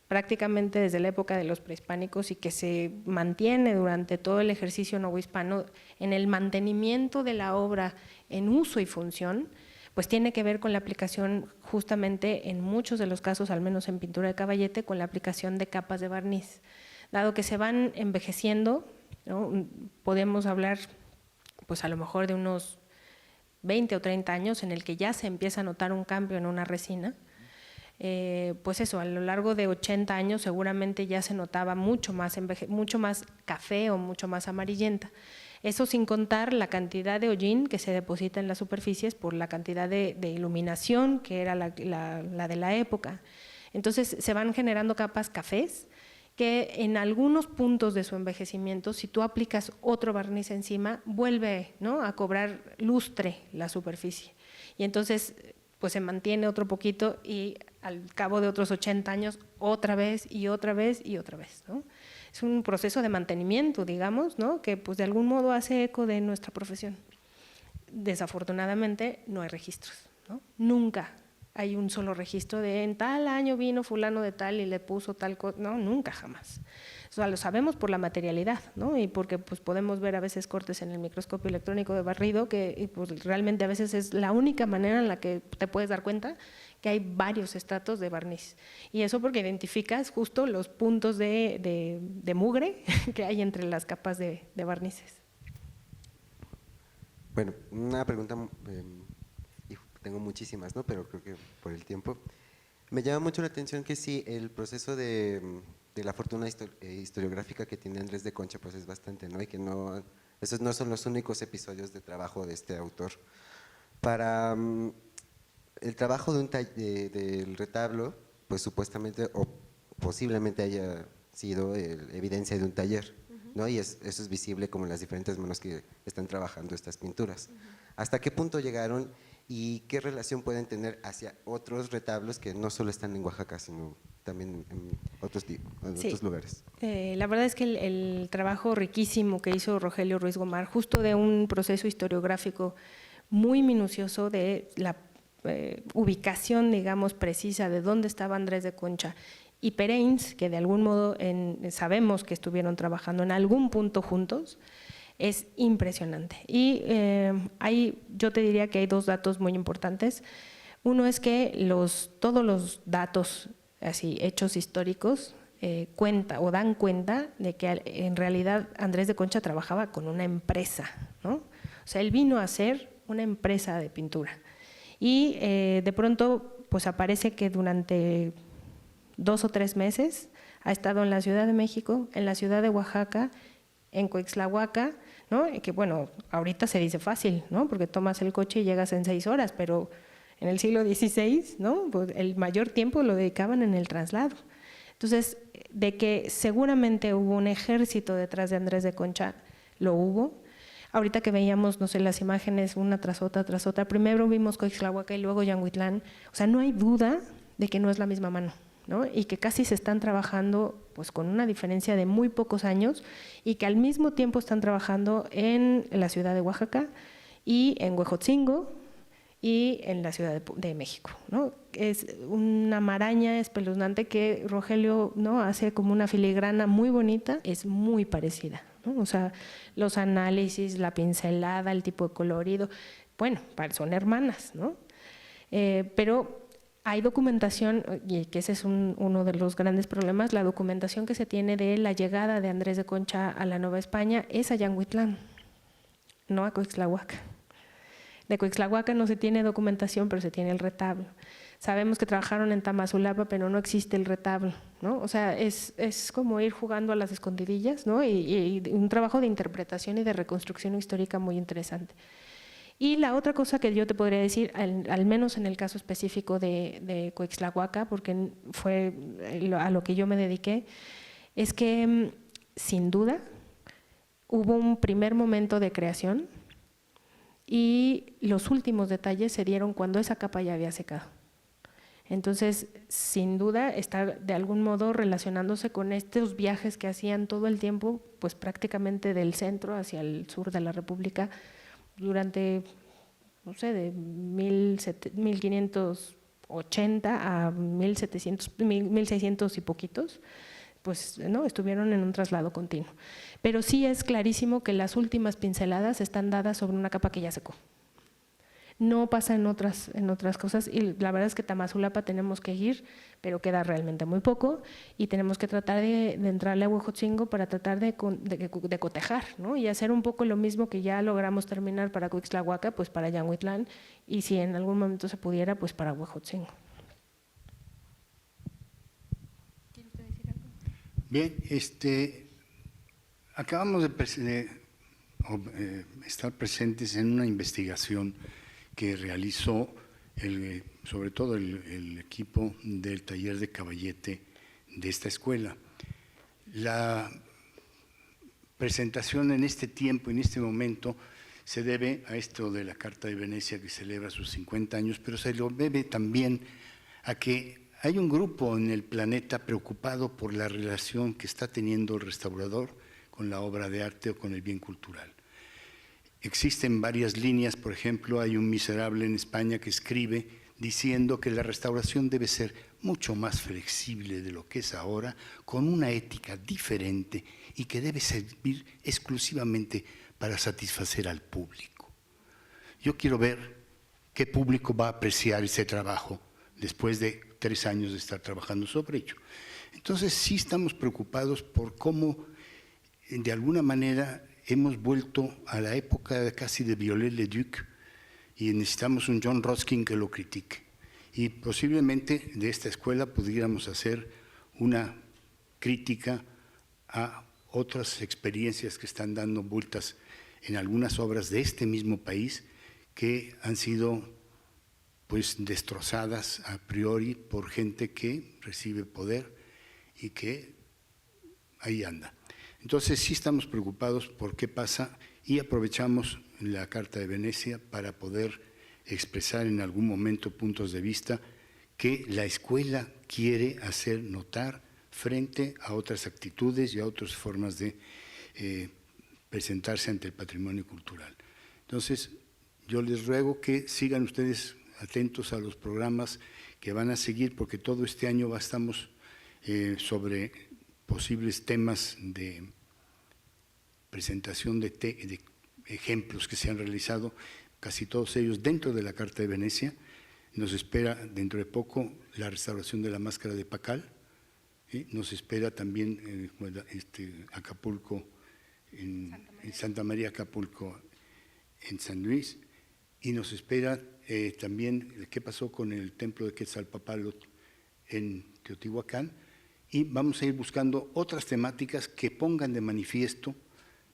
prácticamente desde la época de los prehispánicos y que se mantiene durante todo el ejercicio novohispano en el mantenimiento de la obra en uso y función, pues tiene que ver con la aplicación justamente en muchos de los casos, al menos en pintura de caballete, con la aplicación de capas de barniz. Dado que se van envejeciendo, ¿no? Podemos hablar pues a lo mejor de unos 20 o 30 años en el que ya se empieza a notar un cambio en una resina. Pues eso, a lo largo de 80 años seguramente ya se notaba mucho más café o mucho más amarillenta. Eso sin contar la cantidad de hollín que se deposita en las superficies por la cantidad de iluminación que era la de la época. Entonces se van generando capas cafés que en algunos puntos de su envejecimiento, si tú aplicas otro barniz encima, vuelve, ¿no?, a cobrar lustre la superficie. Y entonces pues se mantiene otro poquito y al cabo de otros 80 años otra vez y otra vez y otra vez, ¿no? Es un proceso de mantenimiento, digamos, ¿no?, que pues de algún modo hace eco de nuestra profesión. Desafortunadamente no hay registros, ¿no? Nunca hay un solo registro de en tal año vino fulano de tal y le puso tal cosa, no, nunca, jamás. O sea, lo sabemos por la materialidad, ¿no? Y porque pues podemos ver a veces cortes en el microscopio electrónico de barrido que pues, realmente a veces es la única manera en la que te puedes dar cuenta que hay varios estratos de barniz. Y eso porque identificas justo los puntos de mugre que hay entre las capas de barnices. Bueno, una pregunta, y tengo muchísimas, ¿no? Pero creo que por el tiempo. Me llama mucho la atención que sí, el proceso de la fortuna historiográfica que tiene Andrés de Concha pues es bastante, ¿no? Y que no, esos no son los únicos episodios de trabajo de este autor. Para el trabajo del retablo, pues supuestamente o posiblemente haya sido evidencia de un taller, ¿no? Y eso es visible como en las diferentes manos que están trabajando estas pinturas. ¿Hasta qué punto llegaron y qué relación pueden tener hacia otros retablos que no solo están en Oaxaca, sino también en otros lugares. La verdad es que el trabajo riquísimo que hizo Rogelio Ruiz Gomar, justo de un proceso historiográfico muy minucioso de la ubicación, digamos, precisa de dónde estaba Andrés de Concha y Pereins, que de algún modo sabemos que estuvieron trabajando en algún punto juntos, es impresionante. Y yo te diría que hay dos datos muy importantes. Uno es que todos los datos, así hechos históricos, dan cuenta de que en realidad Andrés de Concha trabajaba con una empresa, ¿no? O sea, él vino a ser una empresa de pintura. Y de pronto pues aparece que durante 2 o 3 meses ha estado en la Ciudad de México, en la Ciudad de Oaxaca, en Coixtlahuaca, ¿no? Y que bueno, ahorita se dice fácil, ¿no? Porque tomas el coche y llegas en 6 horas, pero en el siglo XVI, ¿no? Pues el mayor tiempo lo dedicaban en el traslado. Entonces, de que seguramente hubo un ejército detrás de Andrés de Concha, lo hubo. Ahorita que veíamos, no sé, las imágenes una tras otra, primero vimos Coixtlahuaca y luego Yanguitlán, o sea, no hay duda de que no es la misma mano, ¿no? Y que casi se están trabajando pues con una diferencia de muy pocos años y que al mismo tiempo están trabajando en la Ciudad de Oaxaca y en Huejotzingo y en la Ciudad de México, ¿no? Es una maraña espeluznante que Rogelio, ¿no?, hace como una filigrana muy bonita, es muy parecida, ¿no? O sea, los análisis, la pincelada, el tipo de colorido, bueno, son hermanas, ¿no? Pero hay documentación, y que ese es uno de los grandes problemas, la documentación que se tiene de la llegada de Andrés de Concha a la Nueva España es a Yanguitlán, no a Coixtlahuaca. De Coixtlahuaca no se tiene documentación, pero se tiene el retablo. Sabemos que trabajaron en Tamazulapa, pero no existe el retablo, ¿no? O sea, es como ir jugando a las escondidillas, ¿no? Y un trabajo de interpretación y de reconstrucción histórica muy interesante. Y la otra cosa que yo te podría decir, al menos en el caso específico de Coixtlahuaca, porque fue a lo que yo me dediqué, es que sin duda hubo un primer momento de creación y los últimos detalles se dieron cuando esa capa ya había secado. Entonces, sin duda, está de algún modo relacionándose con estos viajes que hacían todo el tiempo, pues prácticamente del centro hacia el sur de la República, durante, no sé, de 1580 a 1600 y poquitos, pues no, estuvieron en un traslado continuo. Pero sí es clarísimo que las últimas pinceladas están dadas sobre una capa que ya secó. No pasa en otras cosas, y la verdad es que Tamazulapa tenemos que ir, pero queda realmente muy poco, y tenemos que tratar de entrarle a Huejotzingo para tratar de cotejar, ¿no? Y hacer un poco lo mismo que ya logramos terminar para Coixtlahuaca, pues para Yanguitlán, y si en algún momento se pudiera, pues para Huejotzingo. Bien, acabamos de estar presentes en una investigación que realizó sobre todo el equipo del taller de caballete de esta escuela. La presentación en este tiempo, en este momento, se debe a esto de la Carta de Venecia que celebra sus 50 años, pero se lo debe también a que hay un grupo en el planeta preocupado por la relación que está teniendo el restaurador con la obra de arte o con el bien cultural. Existen varias líneas, por ejemplo, hay un miserable en España que escribe diciendo que la restauración debe ser mucho más flexible de lo que es ahora, con una ética diferente y que debe servir exclusivamente para satisfacer al público. Yo quiero ver qué público va a apreciar ese trabajo después de 3 años de estar trabajando sobre ello. Entonces sí estamos preocupados por cómo de alguna manera hemos vuelto a la época casi de Viollet-le-Duc y necesitamos un John Ruskin que lo critique. Y posiblemente de esta escuela pudiéramos hacer una crítica a otras experiencias que están dando vueltas en algunas obras de este mismo país que han sido pues destrozadas a priori por gente que recibe poder y que ahí anda. Entonces sí estamos preocupados por qué pasa y aprovechamos la Carta de Venecia para poder expresar en algún momento puntos de vista que la escuela quiere hacer notar frente a otras actitudes y a otras formas de presentarse ante el patrimonio cultural. Entonces, yo les ruego que sigan ustedes atentos a los programas que van a seguir, porque todo este año estamos sobre posibles temas de presentación de ejemplos que se han realizado, casi todos ellos dentro de la Carta de Venecia. Nos espera dentro de poco la restauración de la Máscara de Pacal, nos espera también Acapulco, en Santa María Acapulco, en San Luis, y nos espera también qué pasó con el templo de Quetzalpóatl en Teotihuacán, y vamos a ir buscando otras temáticas que pongan de manifiesto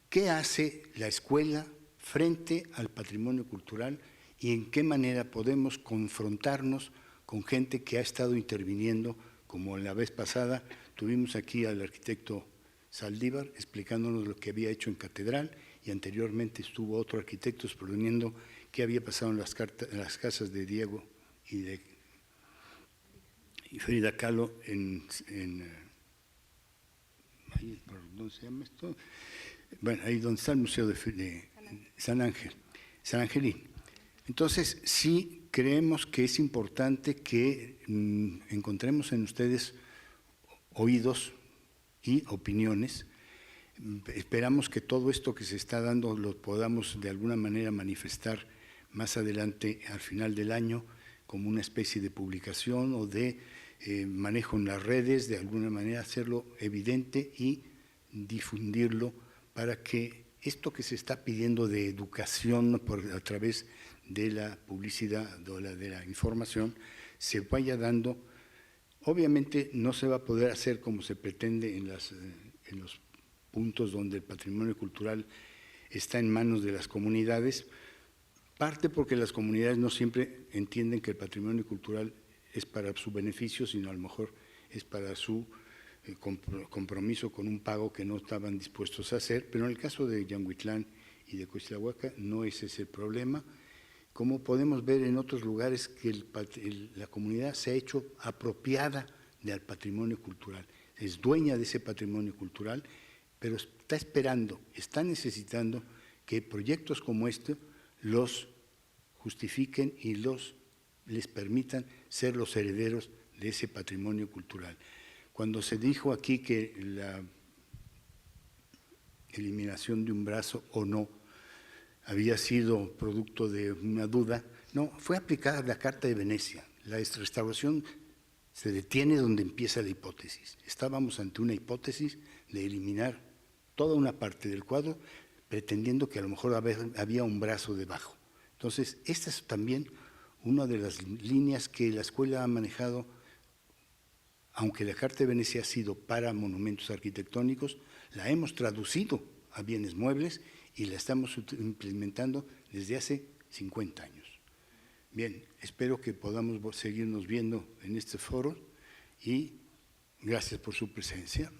qué hace la escuela frente al patrimonio cultural y en qué manera podemos confrontarnos con gente que ha estado interviniendo, como la vez pasada tuvimos aquí al arquitecto Saldívar explicándonos lo que había hecho en Catedral, y anteriormente estuvo otro arquitecto exponiendo qué había pasado en las casas de Diego y Frida Kahlo ¿dónde se llama esto? Bueno, ahí donde está el Museo de San Angelín. Entonces, sí creemos que es importante que encontremos en ustedes oídos y opiniones. Esperamos que todo esto que se está dando lo podamos de alguna manera manifestar más adelante al final del año como una especie de publicación o de manejo en las redes, de alguna manera hacerlo evidente y difundirlo para que esto que se está pidiendo de educación a través de la publicidad o de la información se vaya dando. Obviamente no se va a poder hacer como se pretende en los puntos donde el patrimonio cultural está en manos de las comunidades, parte porque las comunidades no siempre entienden que el patrimonio cultural es para su beneficio, sino a lo mejor es para su compromiso con un pago que no estaban dispuestos a hacer, pero en el caso de Yanguitlán y de Coixtlahuaca no es ese el problema. Como podemos ver en otros lugares que la comunidad se ha hecho apropiada del patrimonio cultural, es dueña de ese patrimonio cultural, pero está esperando, está necesitando que proyectos como este los justifiquen y les permitan ser los herederos de ese patrimonio cultural. Cuando se dijo aquí que la eliminación de un brazo o no había sido producto de una duda, no, fue aplicada la Carta de Venecia. La restauración se detiene donde empieza la hipótesis. Estábamos ante una hipótesis de eliminar toda una parte del cuadro, pretendiendo que a lo mejor había un brazo debajo. Entonces, esta es también una de las líneas que la escuela ha manejado, aunque la Carta de Venecia ha sido para monumentos arquitectónicos, la hemos traducido a bienes muebles y la estamos implementando desde hace 50 años. Bien, espero que podamos seguirnos viendo en este foro y gracias por su presencia.